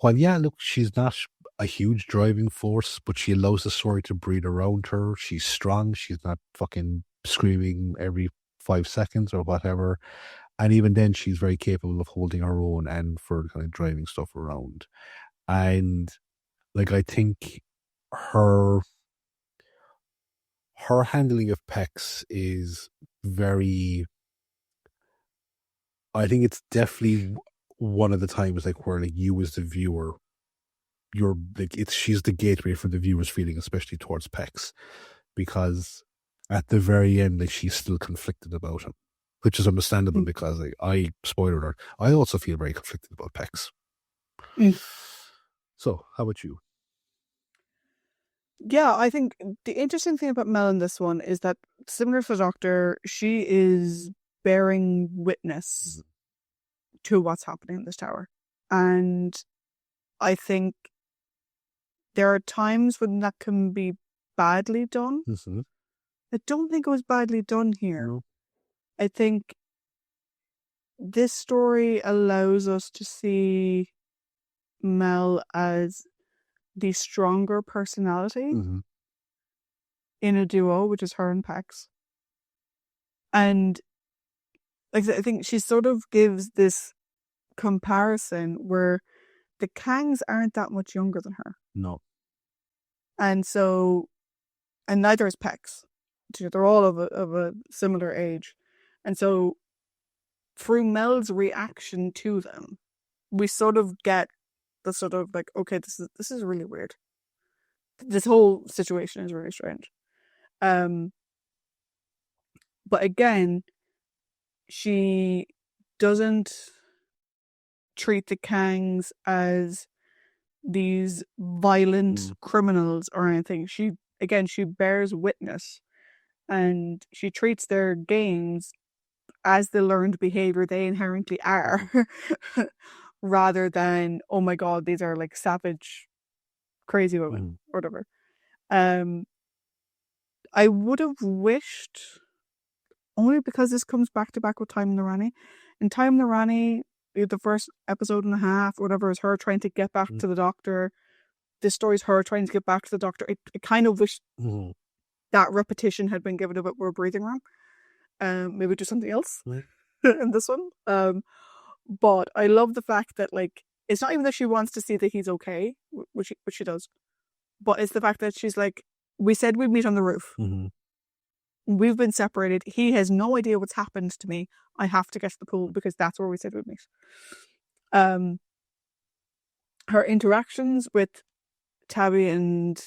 while yeah, look, she's not a huge driving force, but she allows the story to breathe around her. She's strong. She's not fucking screaming every 5 seconds or whatever. And even then, she's very capable of holding her own and for kind of driving stuff around. And like, I think her handling of Pex is very. I think it's definitely one of the times like where like you as the viewer, you're like she's the gateway for the viewer's feeling, especially towards Pex, because at the very end, like she's still conflicted about him, which is understandable because like I spoiled her. I also feel very conflicted about Pex. So, how about you? Yeah, I think the interesting thing about Mel in this one is that, similar to the Doctor, she is bearing witness to what's happening in this tower. And I think there are times when that can be badly done. I don't think it was badly done here. No. I think this story allows us to see Mel as the stronger personality in a duo, which is her and Pax. And like I think she sort of gives this comparison where the Kangs aren't that much younger than her. No. And so, and neither is Pex. They're all of a similar age. And so, through Mel's reaction to them, we sort of get the sort of like, okay, this is really weird. This whole situation is really strange. But again, she doesn't treat the Kangs as these violent criminals or anything. She bears witness, and she treats their games as the learned behavior they inherently are, rather than, oh my god, these are like savage, crazy women or whatever. I would have wished, only because this comes back to back with Time and the Rani. In Time and the Rani, the first episode and a half, or whatever, is her trying to get back to the Doctor. This story's her trying to get back to the Doctor. I kind of wish that repetition had been given a bit more breathing room. Maybe do something else in this one. But I love the fact that, like, it's not even that she wants to see that he's okay, which she does, but it's the fact that she's like, we said we'd meet on the roof. We've been separated. He has no idea what's happened to me. I have to get to the pool because that's where we said we'd meet. Her interactions with Tabby and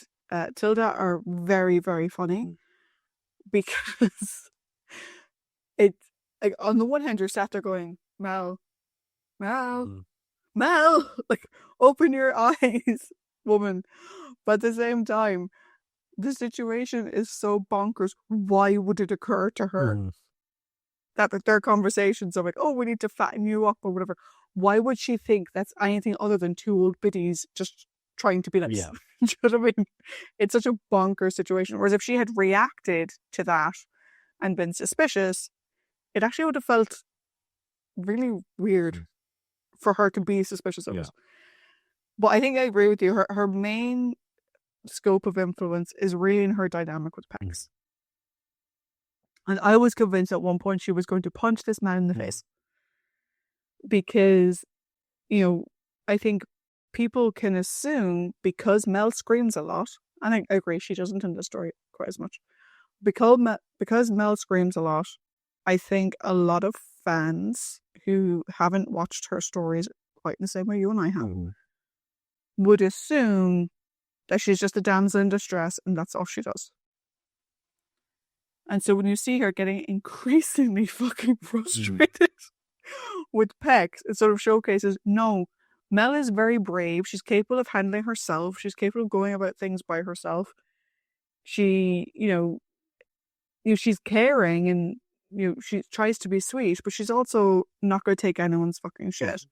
Tilda are very, very funny because it, like, on the one hand, you're sat there going, Mel, like, open your eyes, woman. But at the same time, the situation is so bonkers. Why would it occur to her that their conversations are like, oh, we need to fatten you up or whatever? Why would she think that's anything other than two old biddies just trying to be nice? Yeah. Do you know what I mean? It's such a bonkers situation. Whereas if she had reacted to that and been suspicious, it actually would have felt really weird for her to be suspicious of it. But I think I agree with you. Her main scope of influence is really in her dynamic with Pex. And I was convinced at one point she was going to punch this man in the face. Because, you know, I think people can assume, because Mel screams a lot, and I agree she doesn't in the story quite as much, because Mel screams a lot, I think a lot of fans who haven't watched her stories quite in the same way you and I have would assume that she's just a damsel in distress and that's all she does. And so when you see her getting increasingly fucking frustrated with Pex, it sort of showcases, no, Mel is very brave. She's capable of handling herself. She's capable of going about things by herself. She, she's caring and, she tries to be sweet, but she's also not going to take anyone's fucking shit.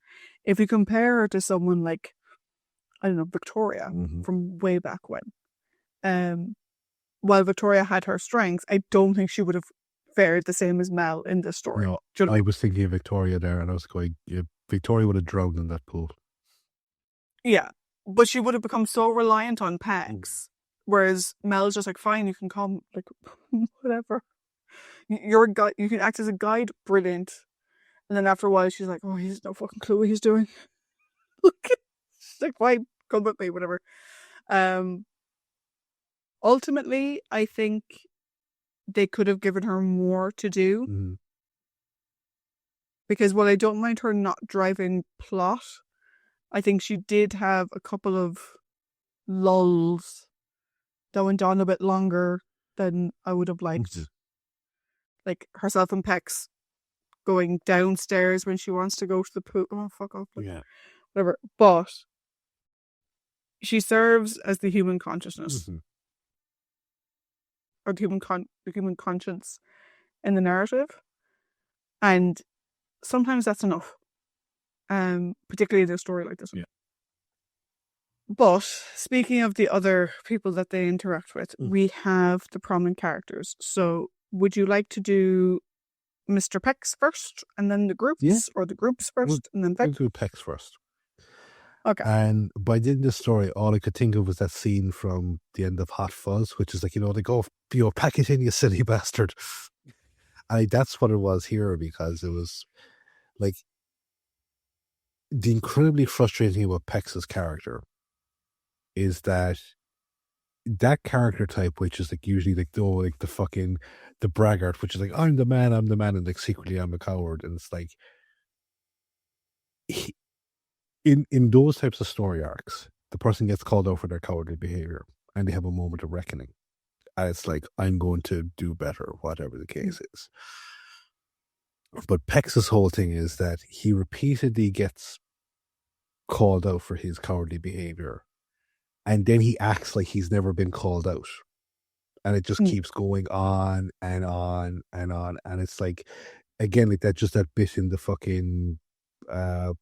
If you compare her to someone like, I don't know, Victoria from way back when, while Victoria had her strengths, I don't think she would have fared the same as Mel in this story. No, I was thinking of Victoria there, and I was going, Victoria would have drowned in that pool. Yeah, but she would have become so reliant on Pex, whereas Mel's just like, fine, you can come, like, whatever. You're a guide, you can act as a guide, brilliant. And then after a while, she's like, oh, he's no fucking clue what he's doing. She's like, fine, come with me, whatever. Ultimately, I think they could have given her more to do. Because while I don't mind her not driving plot, I think she did have a couple of lulls that went on a bit longer than I would have liked. Like herself and Pex going downstairs when she wants to go to the pool. Oh, fuck off. Like, whatever. But she serves as the human consciousness. Or the human conscience in the narrative. And sometimes that's enough. Particularly in a story like this one. But speaking of the other people that they interact with, we have the prominent characters. So would you like to do Mr. Pex first and then the groups? Or the groups first and then Pex? We'll do Pex first. Okay. And by the end of the story, all I could think of was that scene from the end of Hot Fuzz, which is like, they go, pack it in, you silly bastard. And that's what it was here, because it was like the incredibly frustrating thing about Pex's character is that character type, which is like usually like the braggart, which is like, I'm the man, and like secretly I'm a coward. And it's like, in those types of story arcs, the person gets called out for their cowardly behavior and they have a moment of reckoning. And it's like, I'm going to do better, whatever the case is. But Pex's whole thing is that he repeatedly gets called out for his cowardly behavior, and then he acts like he's never been called out, and it just keeps going on and on and on, and it's like, again, like that bit in the fucking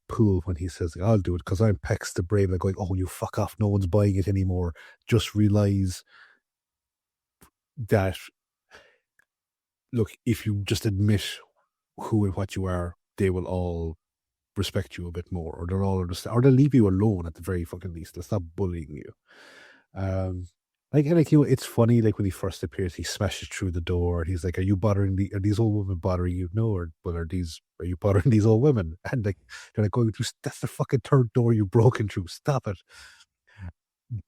pool when he says, I'll do it because I'm Pex the Brave, like going, oh, you fuck off, no one's buying it anymore. Just realize that, look, if you just admit who and what you are, they will all respect you a bit more, or they'll all understand, or they'll leave you alone at the very fucking least. They'll stop bullying you. Like, you know, it's funny, like when he first appears, he smashes through the door and he's like, are these old women bothering you? No, are you bothering these old women? And like, they're like going through, that's the fucking third door you've broken through, stop it.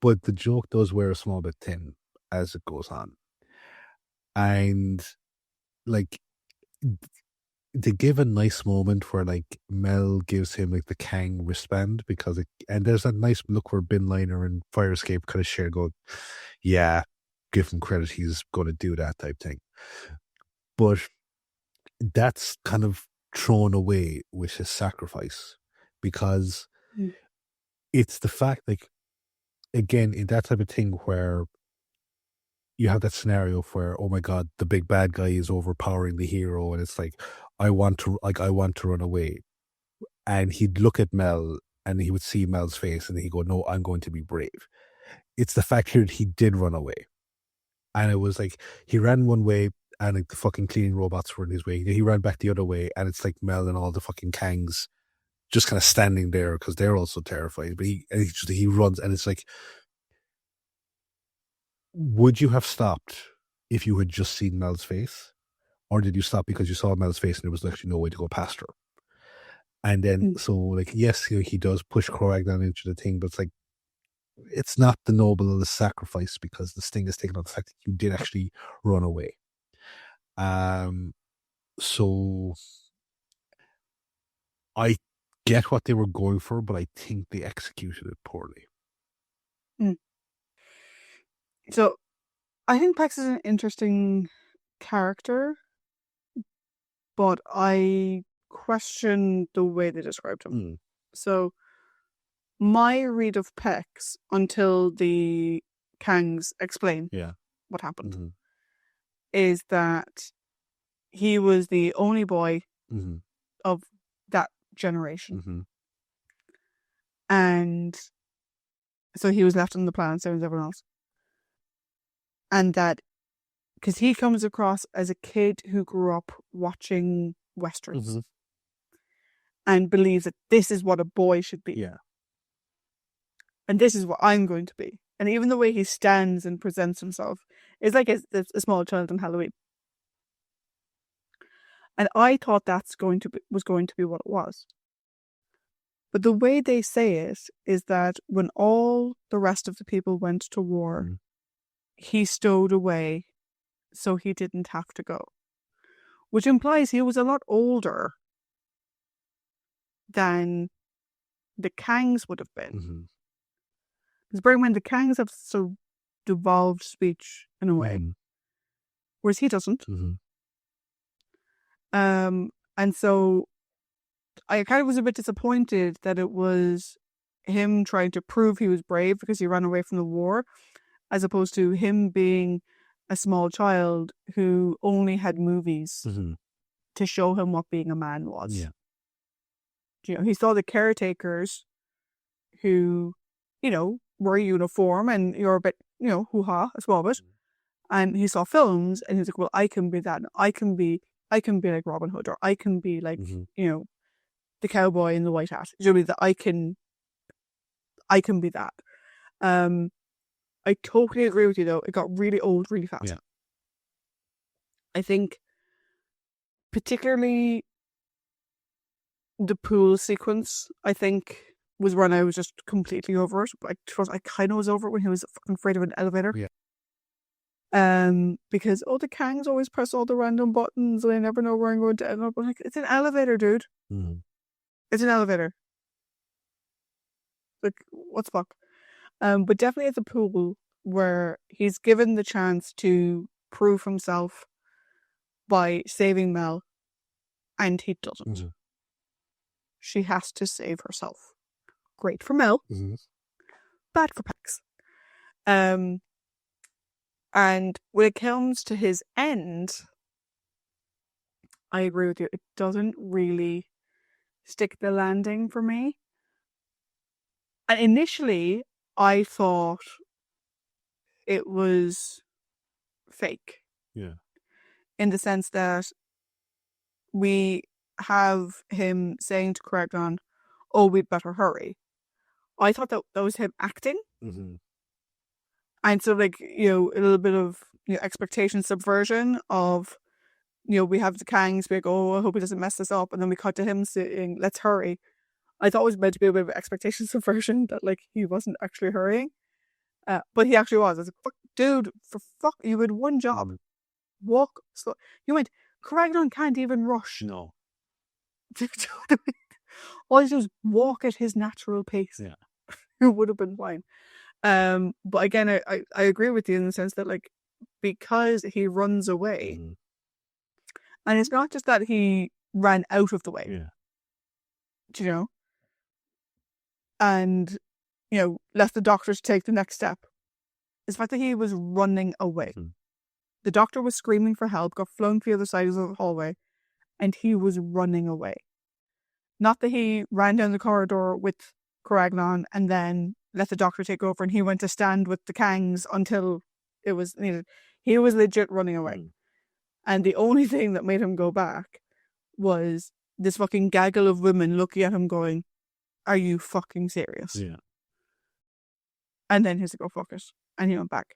But the joke does wear a small bit thin as it goes on. And like, they give a nice moment where like Mel gives him like the Kang wristband and there's a nice look where Bin Liner and Fire Escape kind of share, go, yeah, give him credit, he's going to do that type thing. But that's kind of thrown away with his sacrifice, because it's the fact, like, again, in that type of thing where you have that scenario where, oh my god, the big bad guy is overpowering the hero, and it's like, I want to run away. And he'd look at Mel and he would see Mel's face and he'd go, no, I'm going to be brave. It's the fact here that he did run away. And it was like, he ran one way and like the fucking cleaning robots were in his way. He ran back the other way, and it's like Mel and all the fucking Kangs just kind of standing there because they're also terrified. But he runs, and it's like, would you have stopped if you had just seen Mel's face? Or did you stop because you saw Mel's face and there was actually no way to go past her? And then, so like, yes, he does push Koragdan into the thing, but it's like, it's not the noble of the sacrifice, because the sting is taken on the fact that you did actually run away. So I get what they were going for, but I think they executed it poorly. So I think Pex is an interesting character, but I question the way they described him. So my read of Pex, until the Kangs explain what happened, is that he was the only boy of that generation. And so he was left on the planet, same as everyone else. And that, because he comes across as a kid who grew up watching Westerns and believes that this is what a boy should be. Yeah. And this is what I'm going to be. And even the way he stands and presents himself is like a small child on Halloween. And I thought was going to be what it was. But the way they say it is that when all the rest of the people went to war, he stowed away so he didn't have to go. Which implies he was a lot older than the Kangs would have been. Because bear in mind, the Kangs have so devolved speech in a way, whereas he doesn't. And so I kind of was a bit disappointed that it was him trying to prove he was brave because he ran away from the war, as opposed to him being a small child who only had movies to show him what being a man was. Yeah. You know, he saw the caretakers who, you know, were uniform and you're a bit, you know, hoo-ha, a small bit. And he saw films and he was like, well, I can be that. I can be like Robin Hood, or I can be like, you know, the cowboy in the white hat. You know what I mean? That I can be that. I totally agree with you though. It got really old really fast. Yeah. I think particularly the pool sequence, I think, was when I was just completely over it. I kind of was over it when he was fucking afraid of an elevator. Yeah. Because the Kangs always press all the random buttons and I never know where I'm going to end up. I'm like, it's an elevator, dude. It's an elevator. Like, what's fuck? But definitely at the pool where he's given the chance to prove himself by saving Mel, and he doesn't. She has to save herself. Great for Mel, Mm-hmm. bad for Pax. And when it comes to his end, I agree with you. It doesn't really stick the landing for me. And initially, I thought it was fake. Yeah. In the sense that we have him saying to Craignon, "Oh, we'd better hurry." I thought that was him acting. Mm-hmm. And so, like, a little bit of expectation subversion of, we have the Kangs be like, "Oh, I hope he doesn't mess this up," and then we cut to him saying, "Let's hurry." I thought it was meant to be a bit of expectation subversion that, like, he wasn't actually hurrying, but he actually was. I was like, "Fuck, dude, for fuck, you had one job, walk slow." You went, Craignon can't even rush. No. All he did was walk at his natural pace. Yeah. It would have been fine. But again, I agree with you in the sense that, like, because he runs away, Mm-hmm. and it's not just that he ran out of the way, Yeah. and left the doctor to take the next step. It's the fact that he was running away. Mm-hmm. The doctor was screaming for help, got flung to the other side of the hallway, and he was running away. Not that he ran down the corridor with Craignon and then let the doctor take over and he went to stand with the Kangs until it was needed. He was legit running away. Mm. And the only thing that made him go back was this fucking gaggle of women looking at him going, "Are you fucking serious?" Yeah. And then he's like, "Oh, fuck it." And he went back.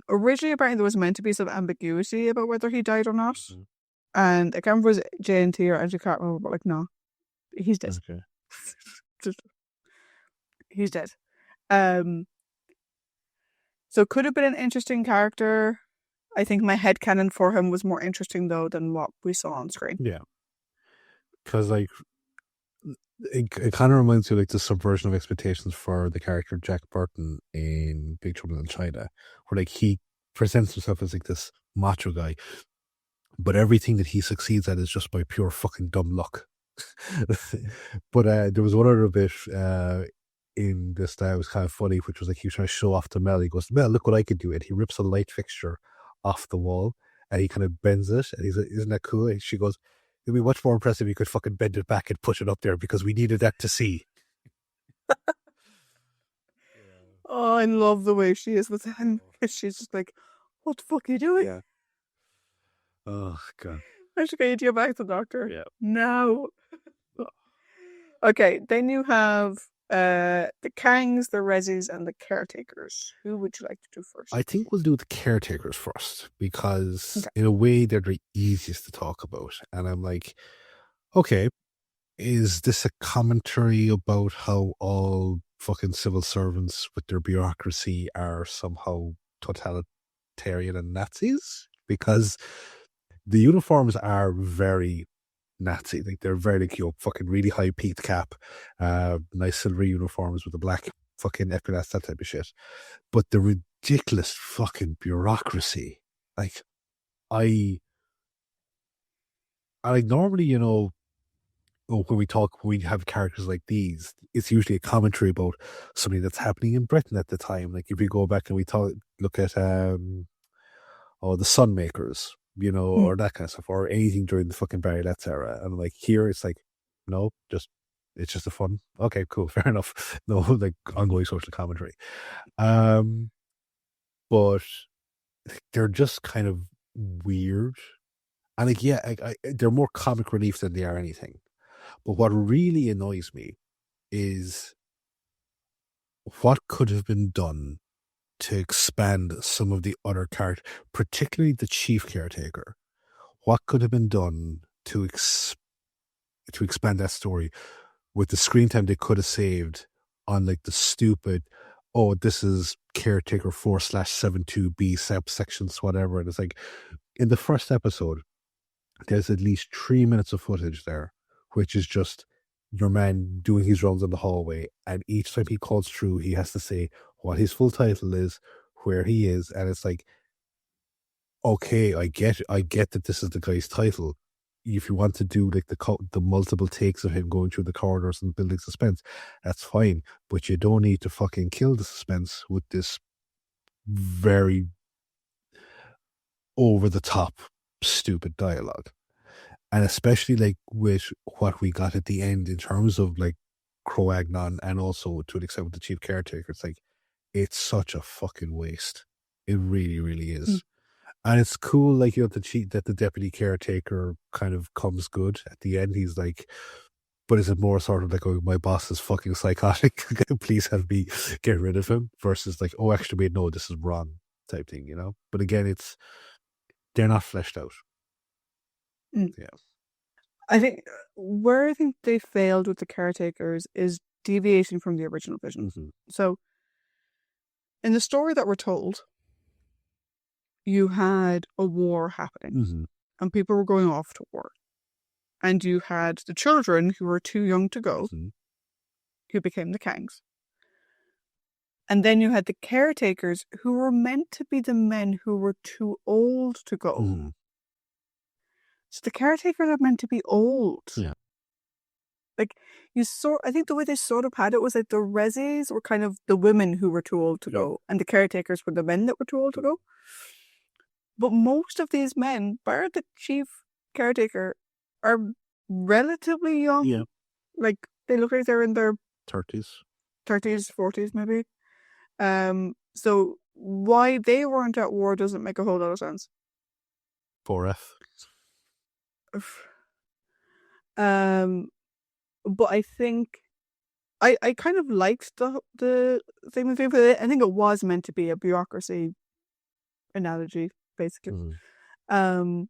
Originally, apparently, there was meant to be some ambiguity about whether he died or not. Mm-hmm. And I can't remember if it was J&T or I can't remember, but like, no, he's dead. Okay. He's dead. So could have been an interesting character. I think my headcanon for him was more interesting though than what we saw on screen. Yeah. Because like it kind of reminds you like the subversion of expectations for the character Jack Burton in Big Trouble in China, where like he presents himself as like this macho guy, but everything that he succeeds at is just by pure fucking dumb luck. But there was one other bit in this that was kind of funny, which was like he was trying to show off to Mel. He goes, "Mel, look what I can do!" And he rips a light fixture off the wall and he kind of bends it, and he's like, "Isn't that cool?" And she goes, "It'd be much more impressive if you could fucking bend it back and push it up there because we needed that to see." Oh, I love the way she is with him. She's just like, "What the fuck are you doing?" Yeah. Oh god. I should get you back to the doctor. Yeah. No. Okay, then you have the Kangs, the Resis, and the Caretakers. Who would you like to do first? I think we'll do the Caretakers first because Okay. in a way they're the easiest to talk about. And I'm like, okay, is this a commentary about how all fucking civil servants with their bureaucracy are somehow totalitarian and Nazis? Because the uniforms are very Nazi. Like they're very like, fucking really high peaked cap, nice silvery uniforms with a black fucking epaulets, that type of shit. But the ridiculous fucking bureaucracy, like I like normally, when we have characters like these, it's usually a commentary about something that's happening in Britain at the time. Like if we go back and look at the Sunmakers, or that kind of stuff, or anything during the fucking Barry Letts era. And like here, it's like, no, it's just a fun. Okay, cool, fair enough. No, like ongoing social commentary. But they're just kind of weird, and like they're more comic relief than they are anything. But what really annoys me is what could have been done to expand some of the other characters, particularly the chief caretaker. What could have been done to expand that story with the screen time they could have saved on like the stupid, "Oh, this is caretaker 4/72B subsections, whatever." And it's like in the first episode, there's at least 3 minutes of footage there, which is just your man doing his rounds in the hallway, and each time he calls through, he has to say what his full title is, where he is, and it's like, okay, I get that this is the guy's title, if you want to do like the multiple takes of him going through the corridors and building suspense, that's fine. But you don't need to fucking kill the suspense with this very over the top stupid dialogue. And especially like with what we got at the end in terms of like Croagnon and also to an extent with the chief caretaker, it's like it's such a fucking waste. It really, really is. And it's cool, like, you know, that the deputy caretaker kind of comes good at the end. He's like, but is it more sort of like, oh, my boss is fucking psychotic, please help me get rid of him, versus like, oh, actually, wait, no, this is wrong type thing, you know? But again, they're not fleshed out. Yeah. I think where I think they failed with the caretakers is deviating from the original vision. So, in the story that we're told, you had a war happening and people were going off to war. And you had the children who were too young to go, who became the Kangs. And then you had the caretakers who were meant to be the men who were too old to go. So the caretakers are meant to be old. Yeah. Like, I think the way they sort of had it was like the resis were kind of the women who were too old to go, and the caretakers were the men that were too old to go. But most of these men, bar the chief caretaker, are relatively young. Yeah. Like, they look like they're in their 30s, 40s maybe. So why they weren't at war doesn't make a whole lot of sense. 4F. But I think I kind of liked the thing with it. I think it was meant to be a bureaucracy analogy, basically. And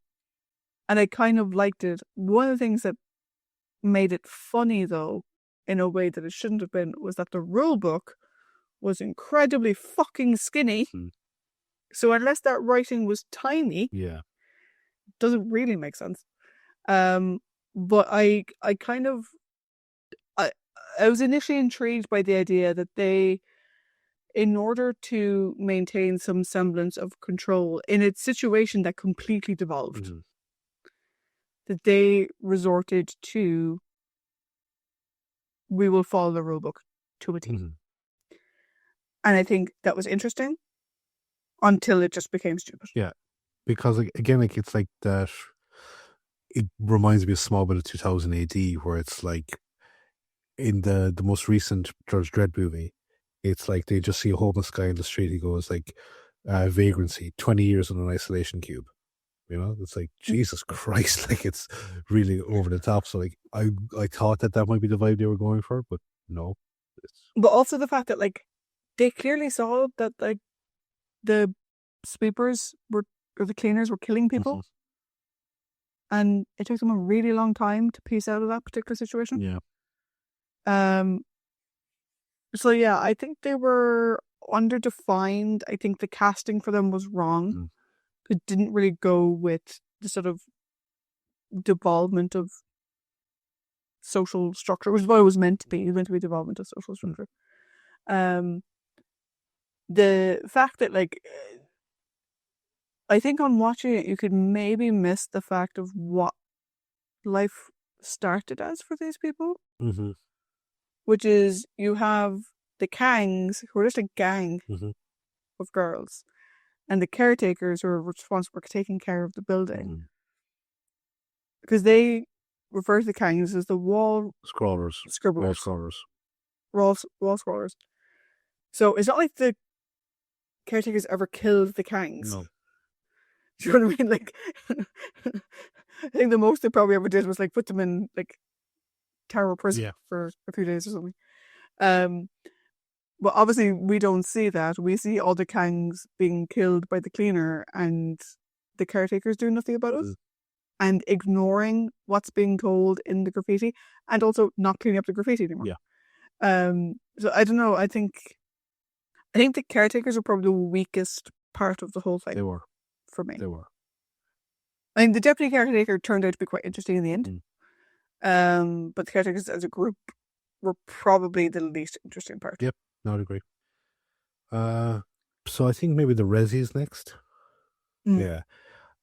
I kind of liked it. One of the things that made it funny, though, in a way that it shouldn't have been, was that the rule book was incredibly fucking skinny. So unless that writing was tiny, it doesn't really make sense. But I kind of I was initially intrigued by the idea that they, in order to maintain some semblance of control in a situation that completely devolved, that they resorted to, we will follow the rulebook to a T. And I think that was interesting until it just became stupid. Yeah, because again, like, it's like that. It reminds me a small bit of 2000 AD, where it's like in the most recent Judge Dredd movie, it's like they just see a homeless guy in the street. He goes like, vagrancy, 20 years in an isolation cube. You know, it's like, Jesus Christ, like, it's really over the top. So like, I thought that might be the vibe they were going for, but no. But also the fact that, like, they clearly saw that, like, the sweepers or the cleaners were killing people. And it took them a really long time to piece out of that particular situation. Yeah. So yeah, I think they were underdefined. I think the casting for them was wrong. It didn't really go with the sort of devolvement of social structure, which is what it was meant to be. It was meant to be development of social structure. The fact that, like, I think on watching it, you could maybe miss the fact of what life started as for these people. Which is, you have the Kangs, who are just a gang of girls, and the caretakers who are responsible for taking care of the building. Because they refer to the Kangs as the wall scrollers. Scribblers. Wall Wall scrollers. So it's not like the caretakers ever killed the Kangs. No. Do you know what I mean? Like, I think the most they probably ever did was, like, put them in, like, Tower prison for a few days or something. But obviously we don't see that. We see all the Kangs being killed by the cleaner and the caretakers doing nothing about it and ignoring what's being told in the graffiti and also not cleaning up the graffiti anymore. So I don't know. I think the caretakers are probably the weakest part of the whole thing. They were. For me. They were. I mean, the deputy caretaker turned out to be quite interesting in the end. But the caretakers as a group were probably the least interesting part. Yep, no, I'd agree. So I think maybe the resis next. Yeah.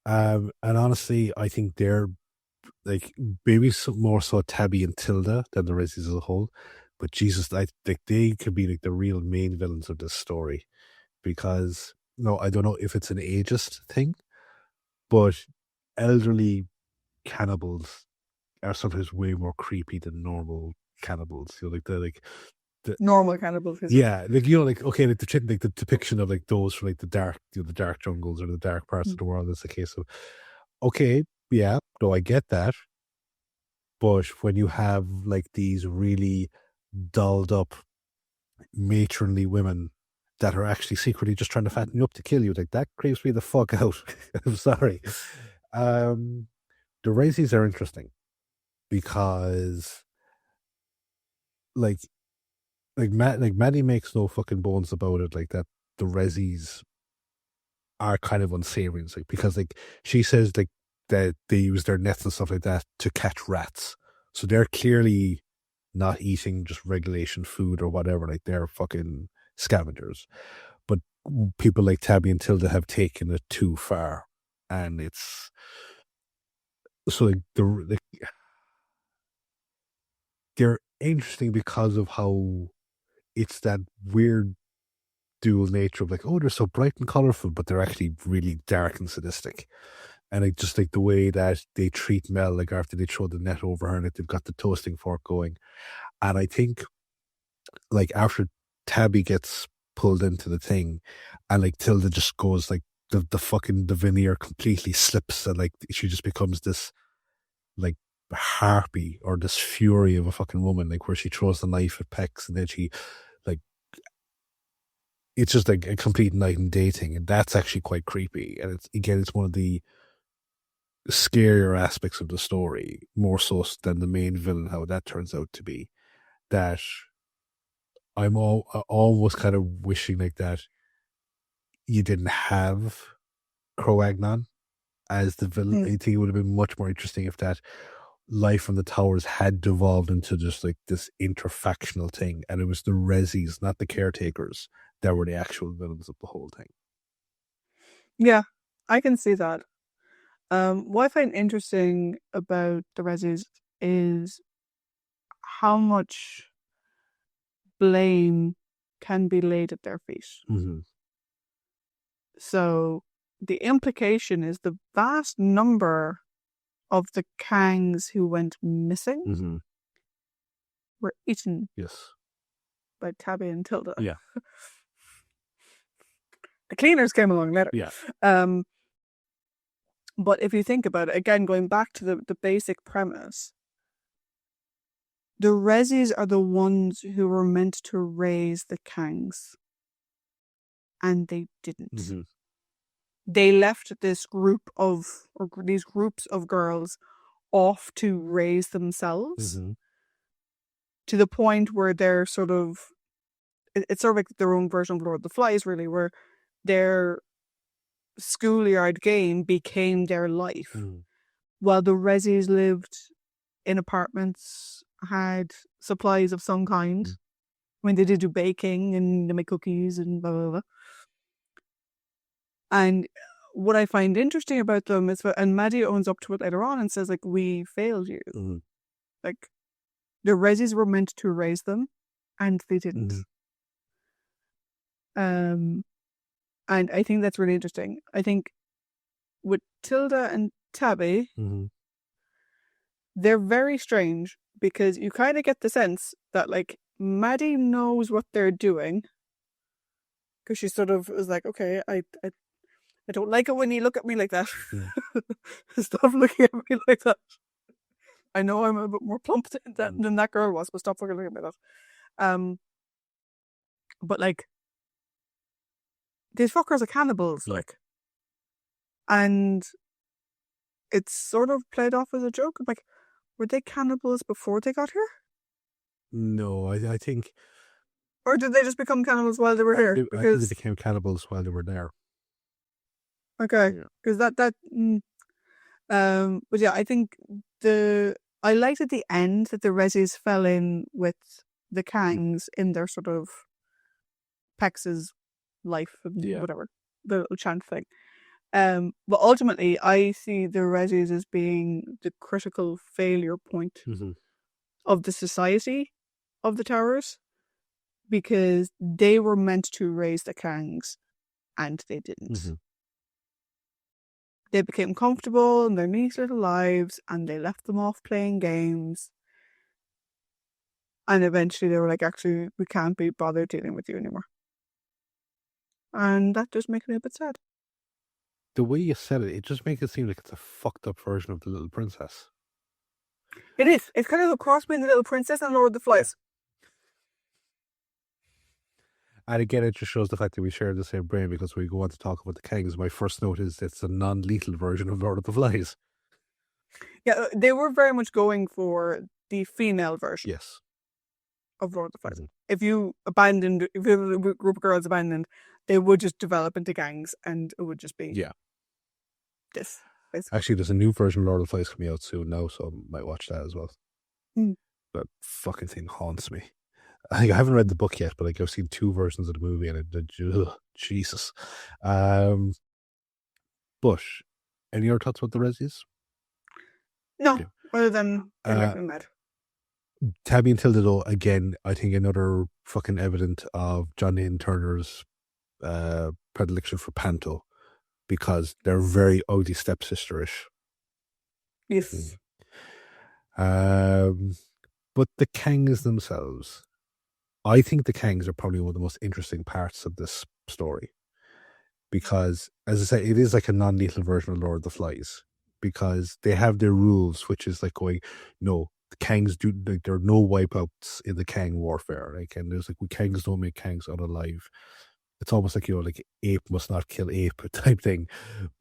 And honestly, I think they're like maybe more so Tabby and Tilda than the Resis as a whole. But Jesus, I think they could be like the real main villains of this story, because I don't know if it's an ageist thing, but elderly cannibals are sometimes way more creepy than normal cannibals. Like the normal cannibals. yeah, like like okay, like the depiction of like those from like the dark jungles or the dark parts of the world. It's a case of okay, yeah, no, I get that, but when you have like these really dolled up matronly women that are actually secretly just trying to fatten you up to kill you, like that creeps me the fuck out. I'm sorry. The Raisies are interesting because like Maddie makes no fucking bones about it, like that the Resis are kind of unsavory, like, because like she says like that they use their nets and stuff like that to catch rats, so they're clearly not eating just regulation food or whatever, like they're fucking scavengers. But people like Tabby and Tilda have taken it too far, and it's so like they're interesting because of how it's that weird dual nature of like, oh, they're so bright and colorful, but they're actually really dark and sadistic. And I just like the way that they treat Mel, like after they throw the net over her and like, they've got the toasting fork going. And I think like after Tabby gets pulled into the thing and like Tilda just goes like the veneer completely slips and like she just becomes this like harpy or this fury of a fucking woman, like where she throws the knife at Pex and then she like it's just like a complete night and day thing, and that's actually quite creepy. And it's one of the scarier aspects of the story, more so than the main villain, how that turns out to be. That I'm almost kind of wishing like that you didn't have Cro-Agnon as the villain. I think it would have been much more interesting if that life from the towers had devolved into just like this interfactional thing, and it was the Resis, not the caretakers, that were the actual villains of the whole thing. Yeah, I can see that. What I find interesting about the Resis is how much blame can be laid at their feet. Mm-hmm. So the implication is the vast number of the Kangs who went missing were eaten by Tabby and Tilda. Yeah. The cleaners came along later. Yeah. But if you think about it, again, going back to the basic premise, the Resis are the ones who were meant to raise the Kangs. And they didn't. Mm-hmm. They left these groups of girls off to raise themselves to the point where they're sort of, it's sort of like their own version of Lord of the Flies, really, where their schoolyard game became their life, while the Resis lived in apartments, had supplies of some kind. I mean, they did do baking and they make cookies and blah, blah, blah. And what I find interesting about them is, and Maddie owns up to it later on and says, like, we failed you. Like, the Resis were meant to raise them, and they didn't. And I think that's really interesting. I think with Tilda and Tabby, they're very strange because you kind of get the sense that, like, Maddie knows what they're doing because she sort of is like, okay, I don't like it when you look at me like that. Stop looking at me like that. I know I'm a bit more plump than that girl was, but stop fucking looking at me like that. But like, these fuckers are cannibals, like, and it's sort of played off as a joke. Like, were they cannibals before they got here? No, I think. Or did they just become cannibals while they were here? I think they became cannibals while they were there. Okay, because but yeah, I think I liked at the end that the Resis fell in with the Kangs in their sort of Pex's life and whatever, the little chant thing. But ultimately, I see the resis as being the critical failure point of the society of the towers, because they were meant to raise the Kangs, and they didn't. They became comfortable in their neat little lives, and they left them off playing games. And eventually they were like, actually, we can't be bothered dealing with you anymore. And that just makes me a bit sad. The way you said it, it just makes it seem like it's a fucked up version of The Little Princess. It is. It's kind of a cross between The Little Princess and Lord of the Flies. And again, it just shows the fact that we share the same brain, because when we go on to talk about the Kangs, my first note is it's a non-lethal version of Lord of the Flies. Yeah, they were very much going for the female version. Yes. Of Lord of the Flies. If you a group of girls abandoned, they would just develop into gangs, and it would just be this. Basically. Actually, there's a new version of Lord of the Flies coming out soon now, so I might watch that as well. That fucking thing haunts me. I haven't read the book yet, but like I've seen 2 versions of the movie, and Jesus. But any other thoughts about the resis? No, other than mad. Tabby and Tilda, though, again, I think another fucking evidence of John Turner's predilection for panto, because they're very ugly stepsisterish. Yes. But the Kangs themselves, I think the Kangs are probably one of the most interesting parts of this story, because, as I say, it is like a non-lethal version of Lord of the Flies, because they have their rules, which is like going, no, the Kangs do, like, there are no wipeouts in the Kang warfare, like, and there's like, we Kangs don't make Kangs unalive. It's almost like, you know, like ape must not kill ape type thing.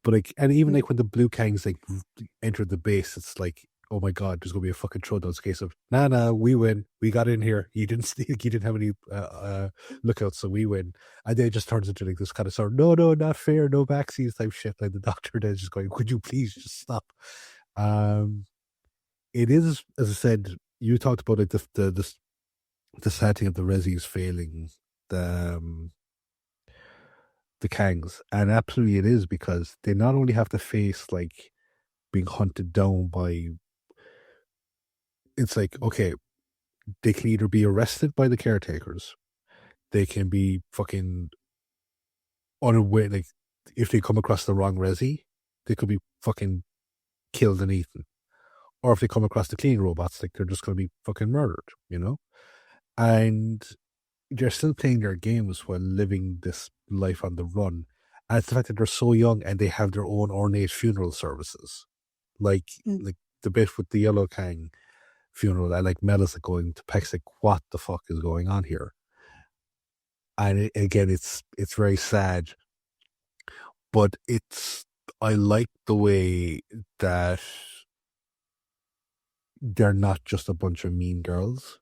But like, and even like when the blue Kangs like entered the base, it's like, oh my god, there's gonna be a fucking throwdown. It's a case of nah, we win. We got in here. You didn't sneak. You didn't have any lookouts, so we win. And then it just turns into like this kind of sort of no, not fair, no backsies type shit. Like the Doctor then just going, could you please just stop? It is, as I said, you talked about like the setting of the resis failing the Kangs, and absolutely it is, because they not only have to face like being hunted down by, it's like, okay, they can either be arrested by the caretakers, they can be fucking unaware, like if they come across the wrong resi, they could be fucking killed and eaten, or if they come across the cleaning robots, like they're just going to be fucking murdered, you know. And they're still playing their games while living this life on the run. And it's the fact that they're so young and they have their own ornate funeral services. Like the bit with the Yellow Kang funeral, I like Mel is like going to Peck's like, what the fuck is going on here? And again, it's very sad. But I like the way that they're not just a bunch of mean girls,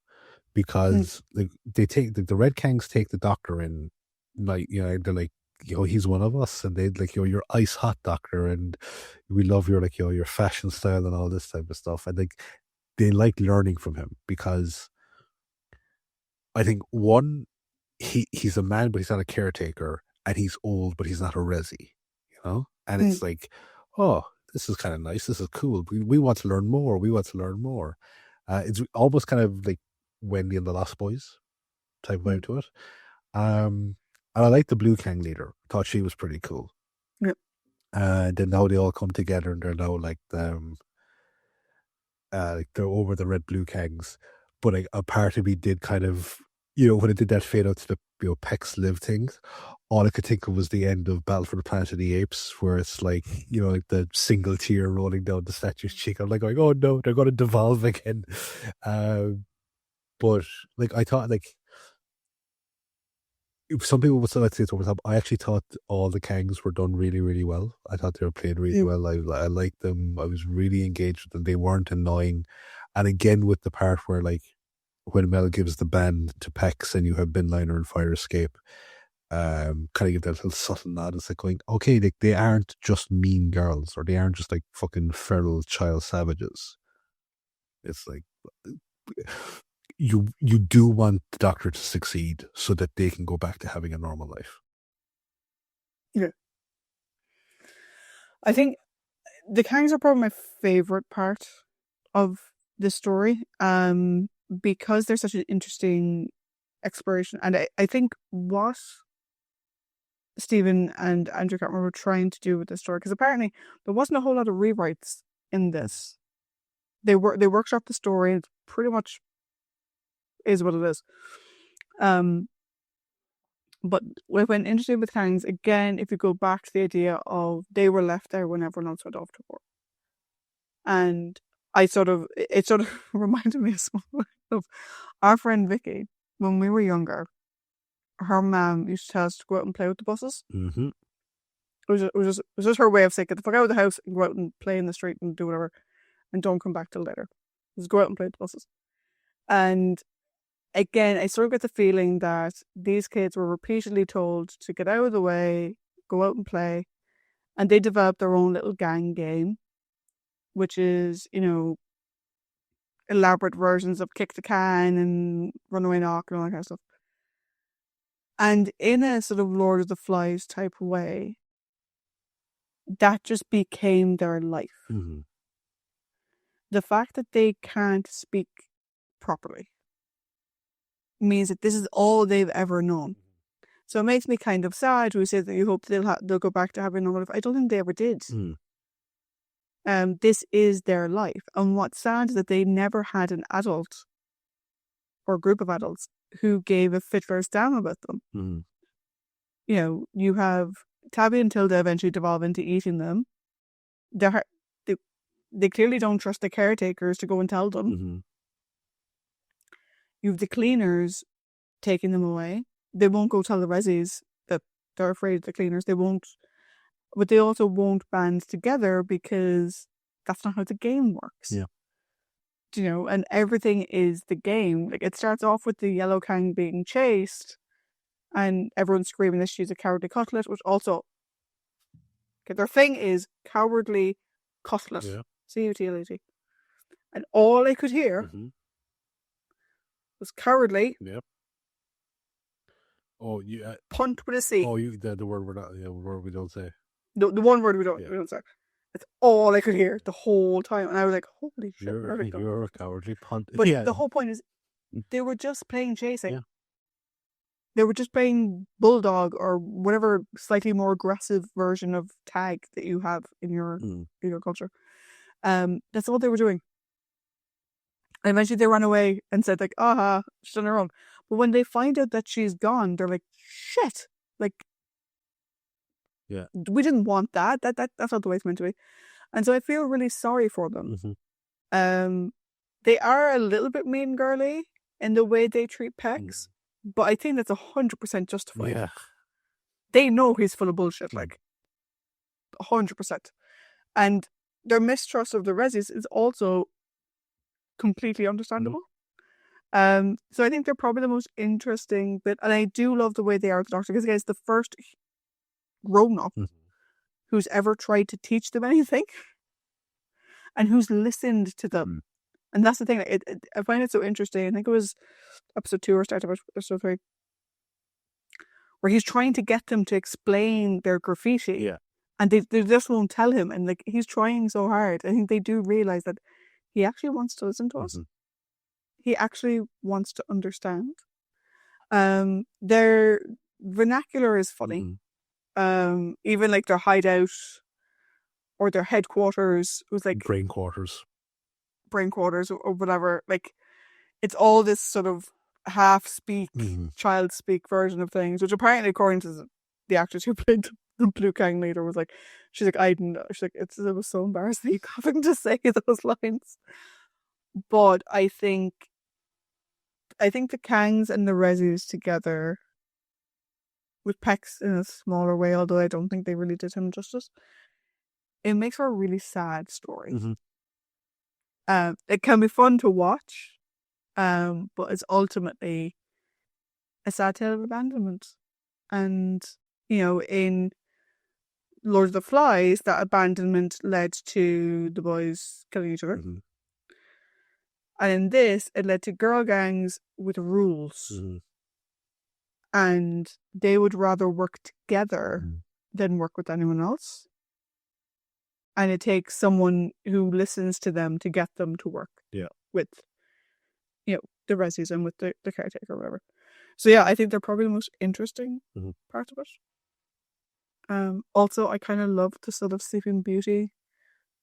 because like they take the Red Kangs take the Doctor in, like, you know, they're like, you know, he's one of us, and they like, you know, you're ice hot Doctor, and we love your, like, you know, your fashion style and all this type of stuff, and like they like learning from him, because I think one, he's a man but he's not a caretaker, and he's old but he's not a resi, you know, and it's like, oh, this is kind of nice, this is cool, we want to learn more, it's almost kind of like Wendy and the Lost Boys type vibe to it. And I like the Blue Kang leader. Thought she was pretty cool. Yep. And then now they all come together, and they're now like they're over the Red Blue Kangs. But like, a part of me did kind of, you know, when it did that fade out to the, you know, Peck's live things, all I could think of was the end of Battle for the Planet of the Apes, where it's like, you know, like the single tear rolling down the statue's cheek. I'm like going, oh no, they're going to devolve again. But like, I thought, like, some people would say, let's say it's over the top. I actually thought all the Kangs were done really, really well. I thought they were played really well. I liked them. I was really engaged with them. They weren't annoying. And again, with the part where, like, when Mel gives the band to Pex and you have Bin Liner and Fire Escape, kind of give that little subtle nod. It's like going, okay, they aren't just mean girls, or they aren't just like fucking feral child savages. It's like, you do want the Doctor to succeed so that they can go back to having a normal life. Yeah. I think the Kangs are probably my favorite part of this story, because they're such an interesting exploration, and I think what Stephen and Andrew Cartman were trying to do with this story, because apparently there wasn't a whole lot of rewrites in this. They workshopped the story, and it pretty much is what it is. But when interested with Kangs, again, if you go back to the idea of they were left there when everyone else went off to war. And it sort of reminded me of our friend Vicky. When we were younger, her mum used to tell us to go out and play with the buses. Mm-hmm. It was just her way of saying, get the fuck out of the house and go out and play in the street and do whatever, and don't come back till later. Just go out and play with the buses. And again, I sort of get the feeling that these kids were repeatedly told to get out of the way, go out and play, and they developed their own little gang game, which is, elaborate versions of kick the can and runaway knock and all that kind of stuff. And in a sort of Lord of the Flies type way, that just became their life. Mm-hmm. The fact that they can't speak properly means that this is all they've ever known. So it makes me kind of sad to say that you hope they'll go back to having normal life. I don't think they ever did. This is their life. And what's sad is that they never had an adult or a group of adults who gave a fiddler's damn about them. Mm-hmm. You have Tabby and Tilda eventually devolve into eating them. They clearly don't trust the caretakers to go and tell them. Mm-hmm. You have the cleaners taking them away. They won't go tell the resis that they're afraid of the cleaners. They won't, but they also won't band together because that's not how the game works. Yeah. And everything is the game. Like, it starts off with the yellow Kang being chased and everyone screaming that she's a cowardly cutlet, which also, their thing is cowardly cutlet. Yeah. C-U-T-L-E-T. And all I could hear was cowardly. Yep. Oh, you punt with a C. Oh, you the word we're not, word we don't say. The one word we don't say. That's all I could hear the whole time, and I was like, "Holy shit!" You're a cowardly punt. But the whole point is, they were just playing chasing. Yeah. They were just playing bulldog or whatever slightly more aggressive version of tag that you have in your culture. That's all they were doing. And eventually they ran away and said, like, "Aha, she's on her own." But when they find out that she's gone, they're like, "Shit!" Like, yeah, we didn't want that. That's not the way it's meant to be. And so I feel really sorry for them. Mm-hmm. They are a little bit mean girly in the way they treat Pex, but I think that's 100% justified. Yeah. They know he's full of bullshit, like 100%. And their mistrust of the resis is also completely understandable. So I think they're probably the most interesting bit, and I do love the way they are with the Doctor, because it's the first grown-up who's ever tried to teach them anything and who's listened to them. And that's the thing. I find it so interesting. I think it was episode 2 or start of episode 3, where he's trying to get them to explain their graffiti. Yeah. And they just won't tell him. And like, he's trying so hard. I think they do realize that he actually wants to listen to us. He actually wants to understand. Their vernacular is funny. Even like their hideout or their headquarters was like brain quarters or whatever. Like, it's all this sort of half speak, child speak version of things, which apparently, according to the actress who played the Blue Kang leader, was like, she's like, I didn't know. She's like, it was so embarrassing having to say those lines. But I think the Kangs and the resis together, with Pex in a smaller way, although I don't think they really did him justice, it makes for a really sad story. It can be fun to watch, but it's ultimately a sad tale of abandonment. And, in Lord of the Flies, that abandonment led to the boys killing each other. And in this, it led to girl gangs with rules. And they would rather work together than work with anyone else. and it takes someone who listens to them to get them to work. Yeah. With, the resis and with the caretaker or whatever. So yeah, I think they're probably the most interesting part of it. Also, I kind of love the sort of Sleeping Beauty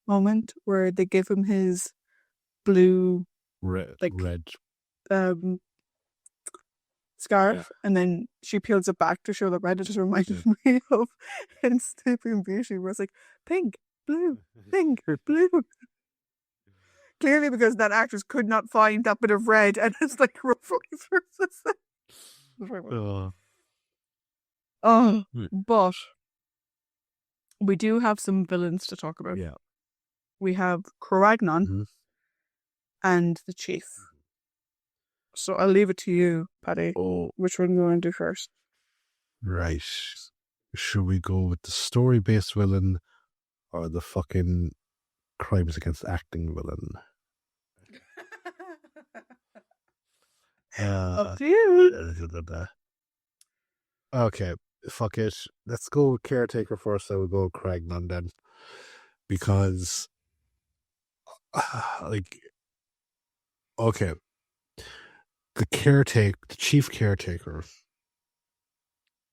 moment where they give him his blue red scarf, and then she peels it back to show the red. It just reminded me of in Sleeping Beauty, where it's like pink, blue, pink, blue. Clearly, because that actress could not find that bit of red, and it's like roughly but we do have some villains to talk about. Yeah. We have Caragnon and the Chief. So I'll leave it to you, Paddy. Which one do you want to do first? Right. Should we go with the story-based villain or the fucking crimes against acting villain? Up to you. Okay, fuck it. Let's go with Caretaker first. I will go with Cragnon then. Because, okay. The chief caretaker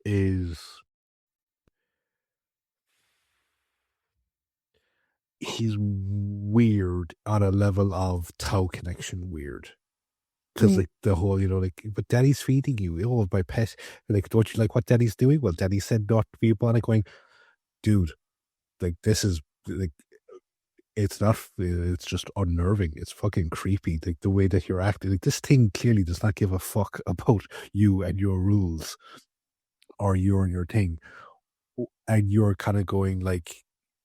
is... he's weird on a level of Tau connection weird. Because the whole, but Daddy's feeding you. Oh, my pet. Don't you like what Daddy's doing? Well, Daddy said not to be upon it. Going, dude, this is it's not. It's just unnerving. It's fucking creepy. The way that you're acting. This thing clearly does not give a fuck about you and your rules, or you and your thing. And you're kind of going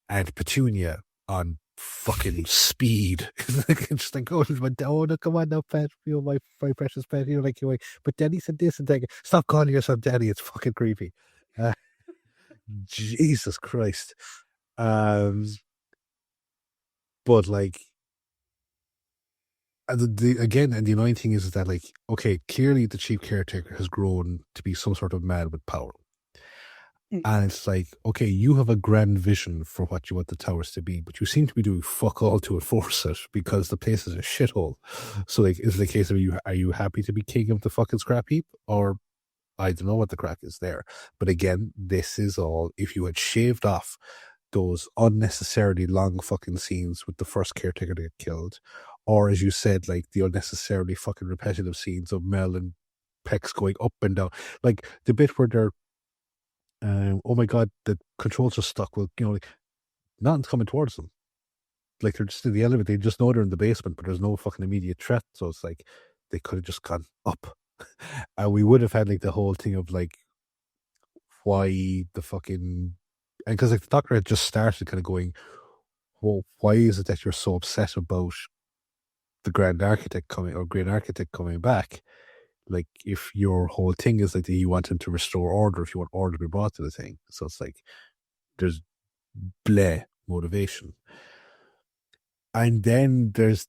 Aunt Petunia on fucking speed. Just oh no, come on now, pet, my precious pet, but Daddy said this, and stop calling yourself Daddy, it's fucking creepy. Jesus Christ. But again, and the annoying thing is that okay, clearly the chief caretaker has grown to be some sort of man with power. And it's okay, you have a grand vision for what you want the towers to be, but you seem to be doing fuck all to enforce it because the place is a shithole. So is it a case of are you happy to be king of the fucking scrap heap? Or I don't know what the crack is there. But again, this is all, if you had shaved off those unnecessarily long fucking scenes with the first caretaker to get killed, or as you said, the unnecessarily fucking repetitive scenes of Mel and Pex going up and down. The bit where they're oh my god, the controls are stuck. Well, nothing's coming towards them. They're just in the elevator. They just know they're in the basement, but there's no fucking immediate threat. So it's they could have just gone up. And we would have had the whole thing of why the fucking... And because the doctor had just started kind of going, well, why is it that you're so upset about the Grand Architect coming back? If your whole thing is that you want him to restore order, if you want order to be brought to the thing. So it's there's bleh motivation. And then there's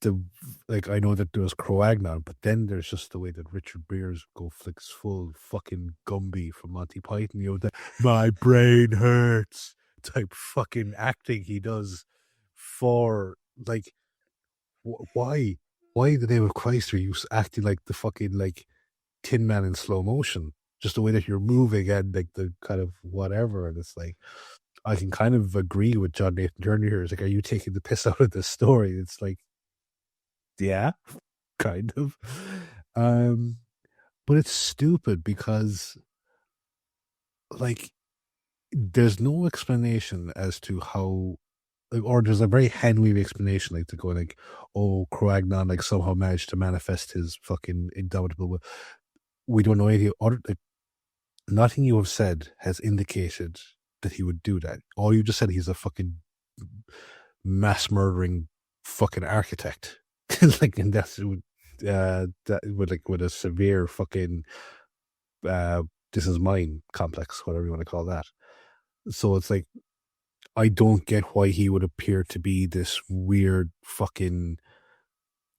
I know that there's Croagnon, but then there's just the way that Richard Beers go flicks full fucking Gumby from Monty Python, the my brain hurts type fucking acting he does for why in the name of Christ are you acting like the fucking Tin Man in slow motion, just the way that you're moving and the kind of whatever. And it's I can kind of agree with John Nathan Turner here. It's are you taking the piss out of this story? It's yeah, kind of. But it's stupid because there's no explanation as to how, or there's a very hand-wavy explanation to go oh, Croagnon somehow managed to manifest his fucking indomitable will. We don't know anything other. Nothing you have said has indicated that he would do that. All you just said, he's a fucking mass murdering fucking architect. And that's that with a severe fucking this is mine complex, whatever you want to call that. So it's I don't get why he would appear to be this weird fucking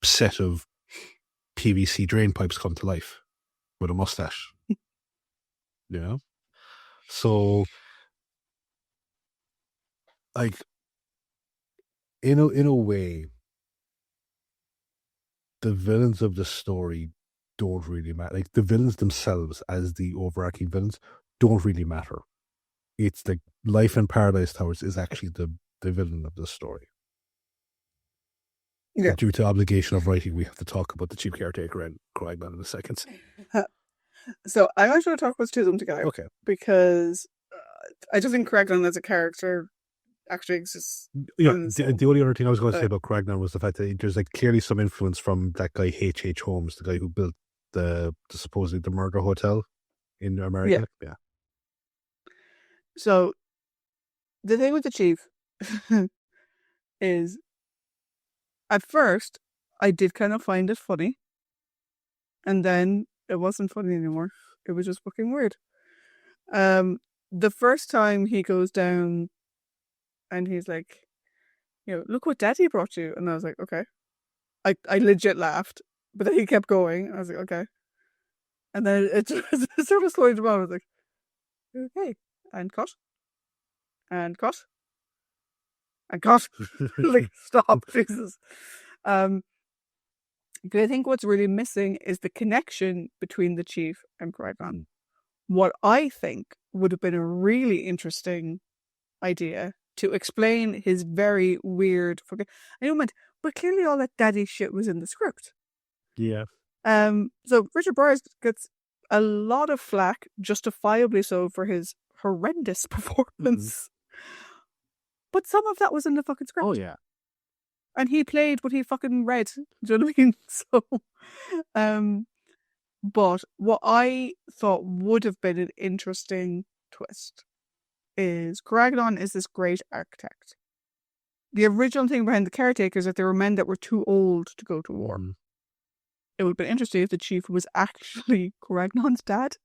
set of PVC drain pipes come to life with a mustache. So in a way, the villains of the story don't really matter. Like the villains themselves, as the overarching villains, don't really matter. It's like life in Paradise Towers is actually the villain of the story. Yeah. Due to obligation of writing, we have to talk about the chief caretaker and Qui-Gon in a second. So I'm actually going to talk about two of them together. Okay. Because I just think Qui-Gon as a character actually exists. Yeah, the only other thing I was going to say about Qui-Gon was the fact that there's like clearly some influence from that guy H.H. Holmes, the guy who built the supposedly the murder hotel in America. Yeah. So the thing with the chief is, at first, I did kind of find it funny, and then it wasn't funny anymore. It was just fucking weird. The first time he goes down, and he's like, look what Daddy brought you, and I was like, okay. I legit laughed, but then he kept going, and I was like, okay. And then it sort of slowed down. I was like, okay, and cut, and cut, and cut. Like, stop, Jesus. But I think what's really missing is the connection between the chief and Qui-Gon. What I think would have been a really interesting idea to explain his very weird fucking. I don't mind, but clearly all that daddy shit was in the script. Yeah. So Richard Byers gets a lot of flack, justifiably so, for his horrendous performance. But some of that was in the fucking script. Oh yeah. And he played what he fucking read. Do you know what I mean? So, but what I thought would have been an interesting twist is Qui-Gon is this great architect. The original thing behind the caretakers is that they were men that were too old to go to war. It would have been interesting if the chief was actually Qui-Gon's dad,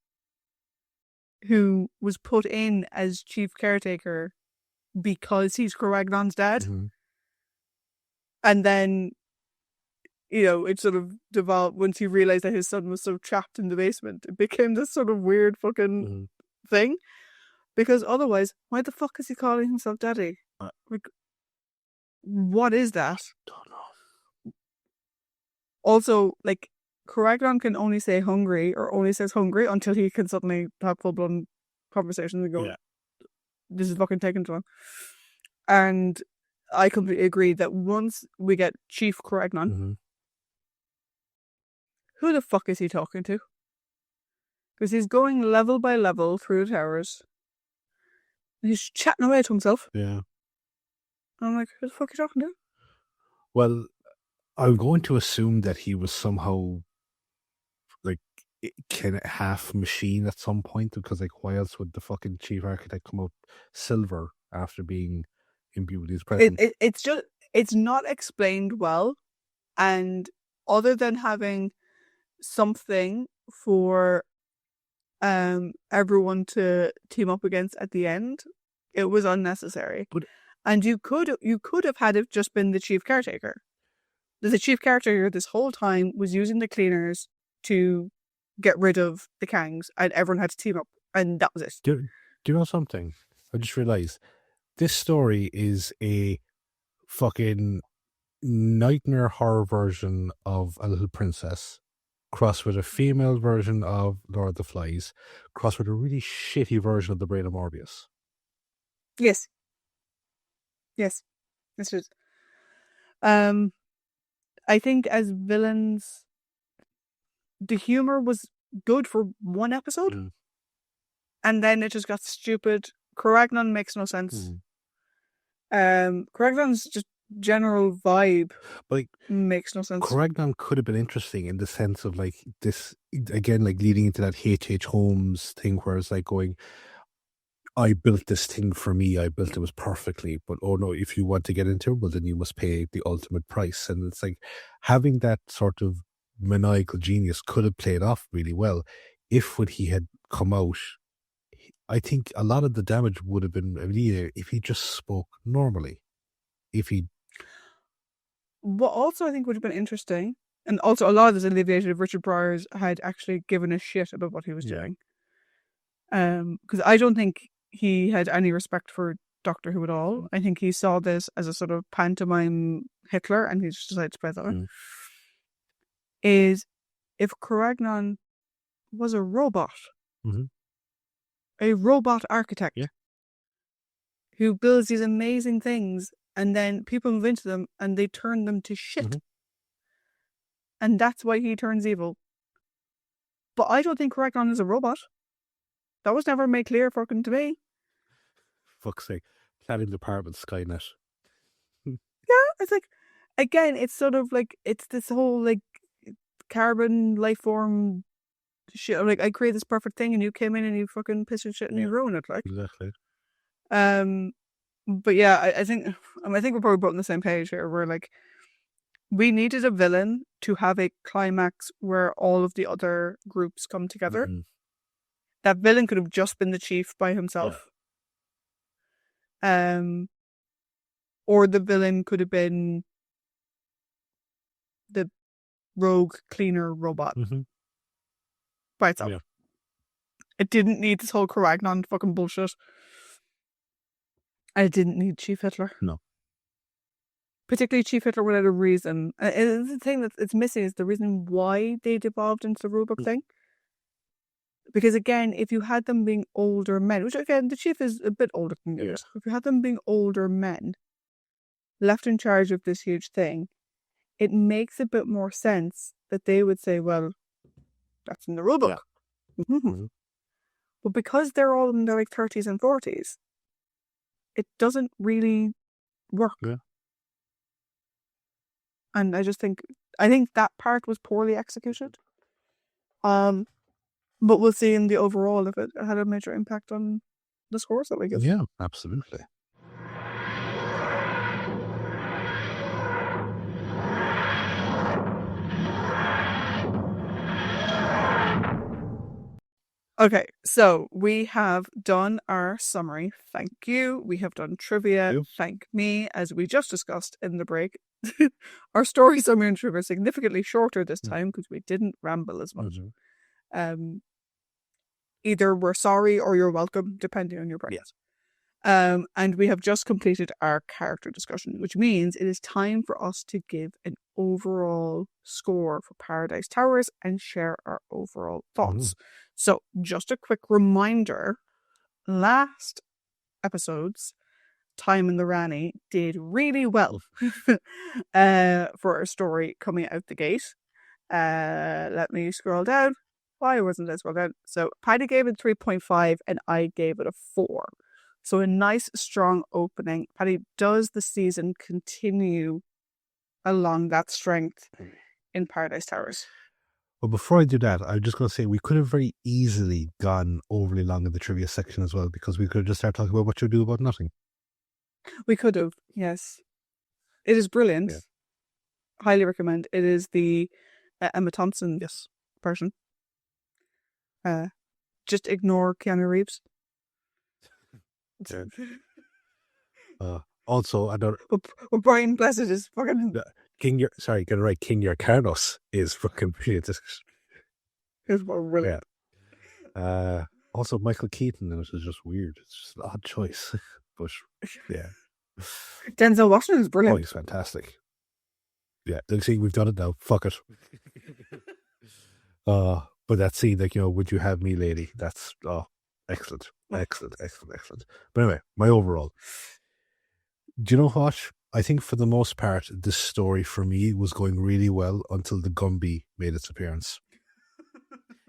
who was put in as chief caretaker because he's Qui-Gon's dad. And then, it sort of developed once he realized that his son was so trapped in the basement. It became this sort of weird fucking thing. Because otherwise, why the fuck is he calling himself daddy? Like, what is that? Don't know. Also, like, Qui-Gon can only say hungry or only says hungry until he can suddenly have full-blown conversations and go, this is fucking taking too long. And I completely agree that once we get Chief Qui-Gon, who the fuck is he talking to? Because he's going level by level through the towers. And he's chatting away to himself. Yeah. And I'm like, who the fuck are you talking to? Well, I'm going to assume that he was somehow like kind of half machine at some point, because like why else would the fucking chief architect come out silver after being imbued with his presence? It's not explained well, and other than having something for everyone to team up against at the end, it was unnecessary. And you could have had it just been the chief caretaker. The chief caretaker this whole time was using the cleaners to get rid of the Kangs, and everyone had to team up, and that was it. Do you know something? I just realized this story is a fucking nightmare horror version of A Little Princess, crossed with a female version of Lord of the Flies, crossed with a really shitty version of The Brain of Morbius. Yes. This is. I think as villains, the humor was good for one episode, and then it just got stupid. Qui-Gon makes no sense. Qui-Gon's just general vibe makes no sense. Qui-Gon could have been interesting in the sense of like this, again, like leading into that H.H. Holmes thing where it's like going, I built this thing for me, I built it was perfectly, but oh no, if you want to get into it, well then you must pay the ultimate price. And it's like having that sort of maniacal genius could have played off really well if when he had come out, I think a lot of the damage would have been alleviated if he just spoke normally. What also I think would have been interesting, and also a lot of this alleviated if Richard Byers had actually given a shit about what he was doing. Because I don't think he had any respect for Doctor Who at all. I think he saw this as a sort of pantomime Hitler, and he just decided to play that way. Is if Caragnon was a robot, a robot architect who builds these amazing things, and then people move into them and they turn them to shit. And that's why he turns evil. But I don't think Caragnon is a robot. That was never made clear fucking to me. Fuck's sake. Planning department, Skynet. Yeah, it's like, again, it's sort of like, it's this whole like carbon life form shit. Like, I create this perfect thing and you came in and you fucking piss your shit and you ruin it. Like, exactly. But yeah, I think we're probably both on the same page here. We're like, we needed a villain to have a climax where all of the other groups come together. That villain could have just been the chief by himself. Or the villain could have been the rogue cleaner robot by itself. Yeah. It didn't need this whole Caragnon fucking bullshit. I didn't need Chief Hitler. No. Particularly Chief Hitler without a reason. And the thing that it's missing is the reason why they devolved into the rulebook thing. Because again, if you had them being older men, which again, the Chief is a bit older than you. If you had them being older men left in charge of this huge thing, it makes a bit more sense that they would say, well, that's in the rulebook. But because they're all in their like 30s and 40s, it doesn't really work. Yeah. And I think that part was poorly executed. But we'll see in the overall if it had a major impact on the scores that we give. Yeah, absolutely. Okay, so we have done our summary. Thank you. We have done trivia. Thank me. As we just discussed in the break, our story summary and trivia are significantly shorter this time because we didn't ramble as much. Either we're sorry or you're welcome, depending on your preference. And we have just completed our character discussion, which means it is time for us to give an overall score for Paradise Towers and share our overall thoughts. So just a quick reminder, last episode's Time in the Rani did really well for our story coming out the gate. Let me scroll down. Why wasn't I scroll down? So Paddy gave it 3.5 and I gave it a 4. So a nice, strong opening. Paddy, does the season continue along that strength in Paradise Towers? Well, before I do that, I'm just going to say we could have very easily gone overly long in the trivia section as well, because we could have just started talking about what you do about nothing. We could have, yes. It is brilliant. Yeah. Highly recommend. It is the Emma Thompson version. Just ignore Keanu Reeves. Also, I don't. Well, Brian Blessed is fucking King Carnos is fucking brilliant. It's brilliant. Yeah. Also, Michael Keaton in it is just weird. It's just an odd choice, but yeah. Denzel Washington is brilliant. Oh, he's fantastic. Yeah, see, we've done it now. Fuck it. But that scene, like, would you have me, lady? That's excellent. But anyway, my overall. Do you know what? I think for the most part, this story for me was going really well until the Gumby made its appearance.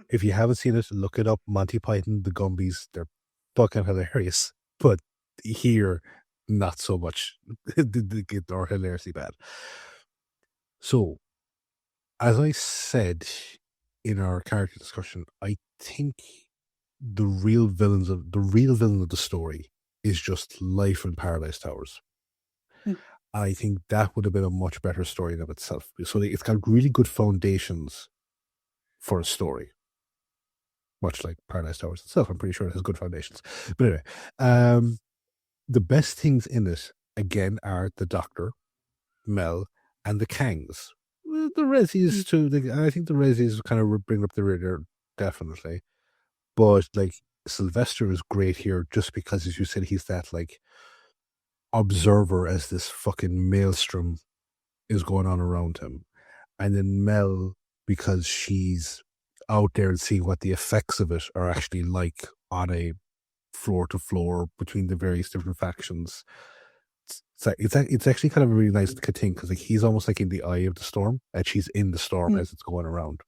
If you haven't seen it, look it up. Monty Python, the Gumbies, they're fucking hilarious. But here, not so much. They're hilariously bad. So, as I said in our character discussion, I think the real villain of the story is just life in Paradise Towers. I think that would have been a much better story in of itself. So it's got really good foundations for a story. Much like Paradise Towers itself, I'm pretty sure it has good foundations. But anyway, the best things in it, again, are the Doctor, Mel, and the Kangs. Well, the Rezzies too. I think the Rezzies kind of bring up the rear, definitely. But like Sylvester is great here, just because, as you said, he's that like observer as this fucking maelstrom is going on around him. And then Mel, because she's out there and seeing what the effects of it are actually like on a floor to floor between the various different factions. It's actually kind of a really nice thing because like he's almost like in the eye of the storm and she's in the storm as it's going around.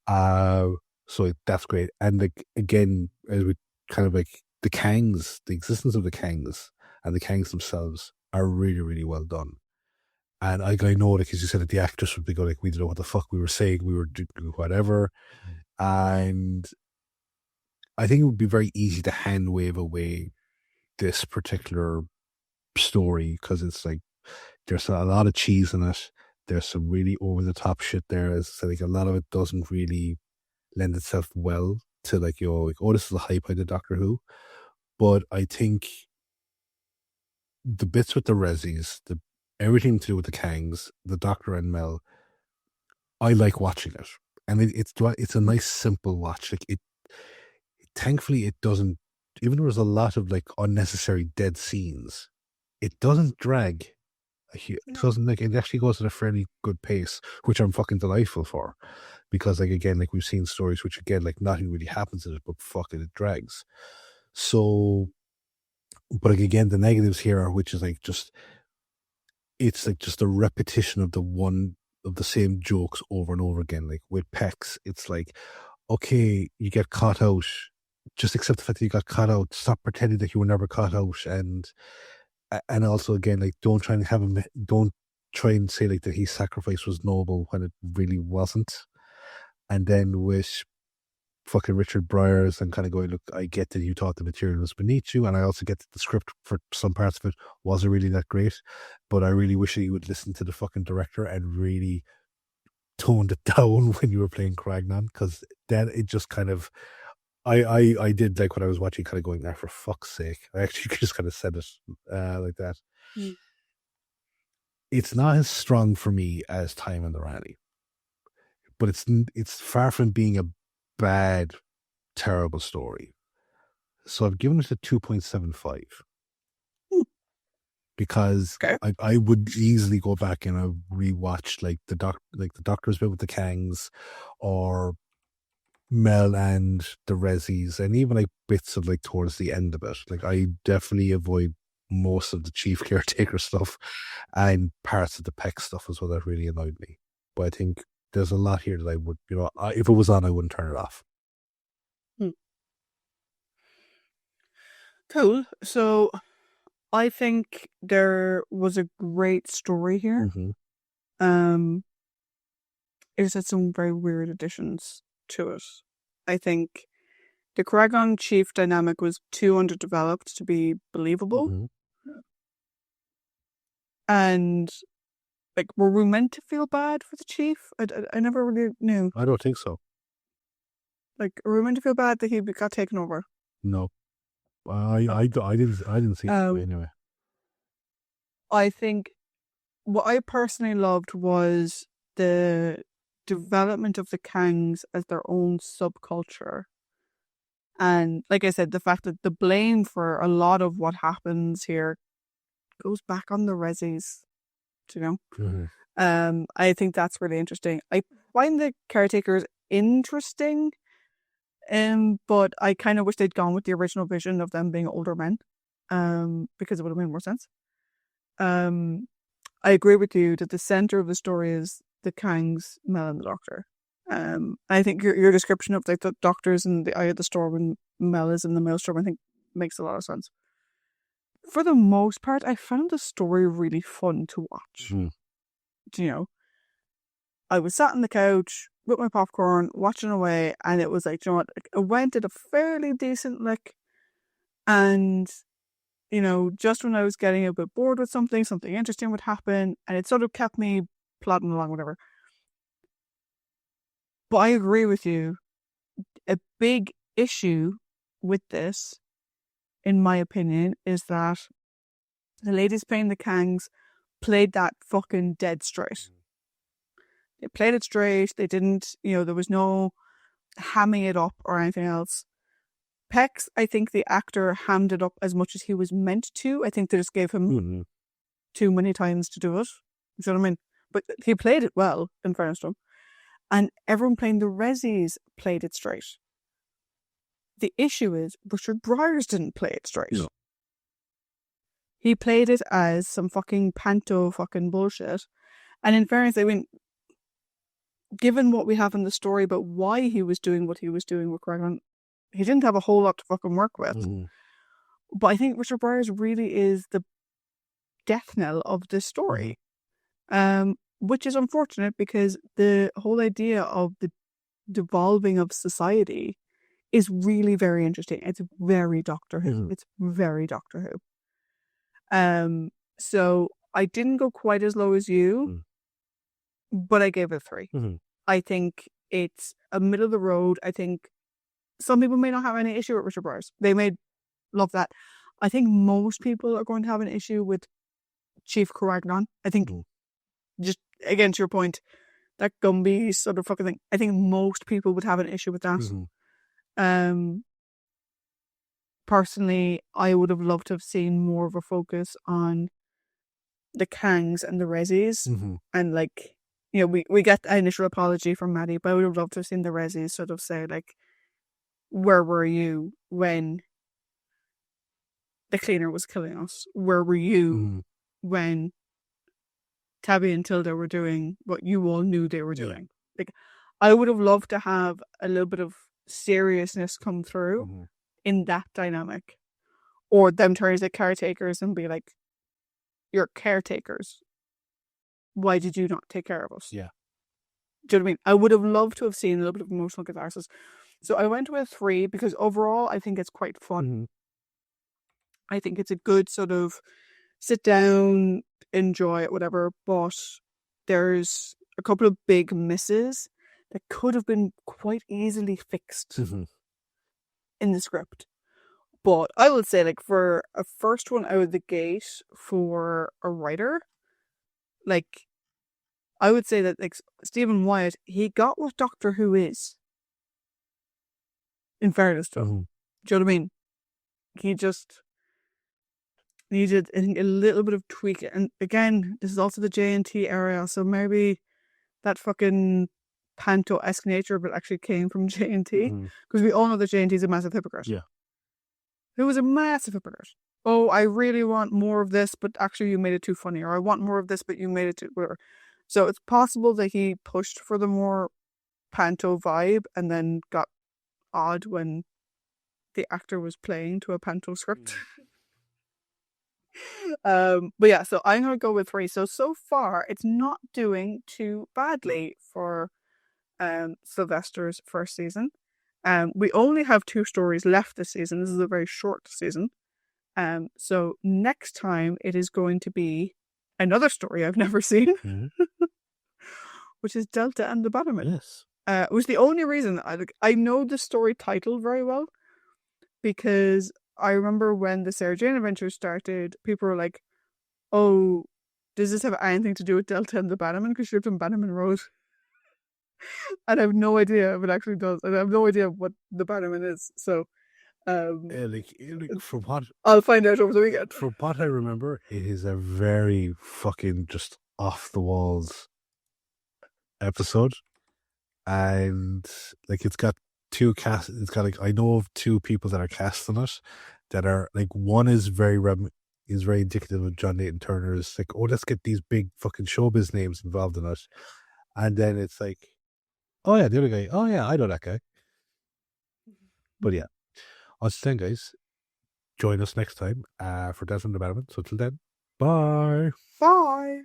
So that's great. And like again, as we kind of like the Kangs, the existence of the Kangs and the Kangs themselves are really, really well done. And I know, like as you said, that the actress would be going like, we don't know what the fuck we were saying, we were doing whatever. And I think it would be very easy to hand wave away this particular story because it's like there's a lot of cheese in it. There's some really over the top shit there. As I think a lot of it doesn't really lend itself well to like, you know, like, oh, this is the hype I did Doctor Who. But I think the bits with the Rezzies, everything to do with the Kangs, the Doctor and Mel, I like watching it. And it's a nice simple watch. Like thankfully it doesn't, even though there's a lot of like unnecessary dead scenes, it doesn't drag. It doesn't, like, it actually goes at a fairly good pace, which I'm fucking delightful for. Because like again, like we've seen stories which again, like nothing really happens in it, but fuck it drags. So but like again, the negatives here are which is like just it's like just a repetition of the same jokes over and over again. Like with Pex, it's like, okay, you get caught out. Just accept the fact that you got caught out. Stop pretending that you were never caught out. And also again, like don't try and say like that his sacrifice was noble when it really wasn't. And then with fucking Richard Briers and kind of going, look, I get that you thought the material was beneath you, and I also get that the script for some parts of it wasn't really that great, but I really wish that you would listen to the fucking director and really toned it down when you were playing Cragnon, because then it just kind of I did like when I was watching, kind of going, for fuck's sake. I actually just kind of said it like that. It's not as strong for me as Time in the Rally, but it's far from being a bad, terrible story. So I've given it a 2.75 because I would easily go back and I rewatch like the Doctor's bit with the Kangs, or Mel and the Rezzies, and even like bits of like towards the end of it. Like I definitely avoid most of the chief caretaker stuff and parts of the Peck stuff as well that really annoyed me. But I think there's a lot here that I would, if it was on, I wouldn't turn it off. Cool. So I think there was a great story here. It just had some very weird additions to it. I think the Kragon chief dynamic was too underdeveloped to be believable. And like, were we meant to feel bad for the chief? I never really knew. I don't think so. Like, were we meant to feel bad that he got taken over? No, I didn't see it anyway. I think what I personally loved was the development of the Kangs as their own subculture. And like I said, the fact that the blame for a lot of what happens here goes back on the Rezzies, I think that's really interesting. I find the caretakers interesting, but I kind of wish they'd gone with the original vision of them being older men, because it would have made more sense. I agree with you that the center of the story is the Kangs, Mel, and the Doctor. I think your description of like the Doctor's in the eye of the storm and Mel is in the maelstrom, I think makes a lot of sense. For the most part, I found the story really fun to watch. I was sat on the couch with my popcorn, watching away, and it was like, it went at a fairly decent lick. And, just when I was getting a bit bored with something interesting would happen, and it sort of kept me plodding along, whatever. But I agree with you. A big issue with this, in my opinion, is that the ladies playing the Kangs played that fucking dead straight. They played it straight. They didn't, there was no hamming it up or anything else. Pex, I think the actor hammed it up as much as he was meant to. I think they just gave him too many times to do it. You know what I mean? But he played it well, in fairness to him. And everyone playing the Resis played it straight. The issue is Richard Briers didn't play it straight. No. He played it as some fucking panto fucking bullshit. And in fairness, I mean, given what we have in the story about why he was doing what he was doing with Craig, he didn't have a whole lot to fucking work with. But I think Richard Briers really is the death knell of this story. Which is unfortunate because the whole idea of the devolving of society is really very interesting. It's very Doctor Who. It's very Doctor Who. So I didn't go quite as low as you, but I gave it a 3. I think it's a middle of the road. I think some people may not have any issue with Richard Briers. They may love that. I think most people are going to have an issue with Chief Caragnon. I think, just again to your point, that Gumby sort of fucking thing, I think most people would have an issue with that. Personally, I would have loved to have seen more of a focus on the Kangs and the Resis. And like, you know, we get an initial apology from Maddie, but I would have loved to have seen the Resis sort of say like, where were you when the cleaner was killing us? Where were you when Tabby and Tilda were doing what you all knew they were doing? Like, I would have loved to have a little bit of seriousness come through in that dynamic. Or them turning to caretakers and be like, you're caretakers. Why did you not take care of us? Yeah. Do you know what I mean? I would have loved to have seen a little bit of emotional catharsis. So I went with 3 because overall I think it's quite fun. I think it's a good sort of sit down, enjoy it, whatever. But there's a couple of big misses that could have been quite easily fixed in the script. But I would say, like, for a first one out of the gate for a writer, like, I would say that, like, Stephen Wyatt, he got what Doctor Who is. In fairness to him. Do you know what I mean? He just needed, I think, a little bit of tweak. And again, this is also the J&T area, so maybe that fucking panto-esque nature of it actually came from J&T. Because we all know that J&T is a massive hypocrite. Yeah. Who was a massive hypocrite. Oh, I really want more of this, but actually you made it too funny. Or I want more of this, but you made it too... whatever. So it's possible that he pushed for the more panto vibe and then got odd when the actor was playing to a panto script. But yeah, so I'm going to go with 3. So far, it's not doing too badly for Sylvester's first season. We only have 2 stories left this season. This is a very short season. So next time it is going to be another story I've never seen, which is Delta and the Bannerman. Yes. It was the only reason I know the story title very well, because I remember when the Sarah Jane Adventures started, people were like, oh, does this have anything to do with Delta and the Bannerman? Because she lived on Bannerman Road. And I have no idea if it actually does. And I have no idea what the Bannerman is. So, from what I'll find out over the weekend. From what I remember, it is a very fucking just off the walls episode. And like, it's got 2 cast. It's got like, I know of 2 people that are cast in it that are like, one is very indicative of John Nathan Turner. It's like, oh, let's get these big fucking showbiz names involved in it. And then it's like, oh yeah, the other guy, oh yeah, I know that guy. But yeah, until then, guys, join us next time for Delta and the Bannerman. So till then, bye. Bye.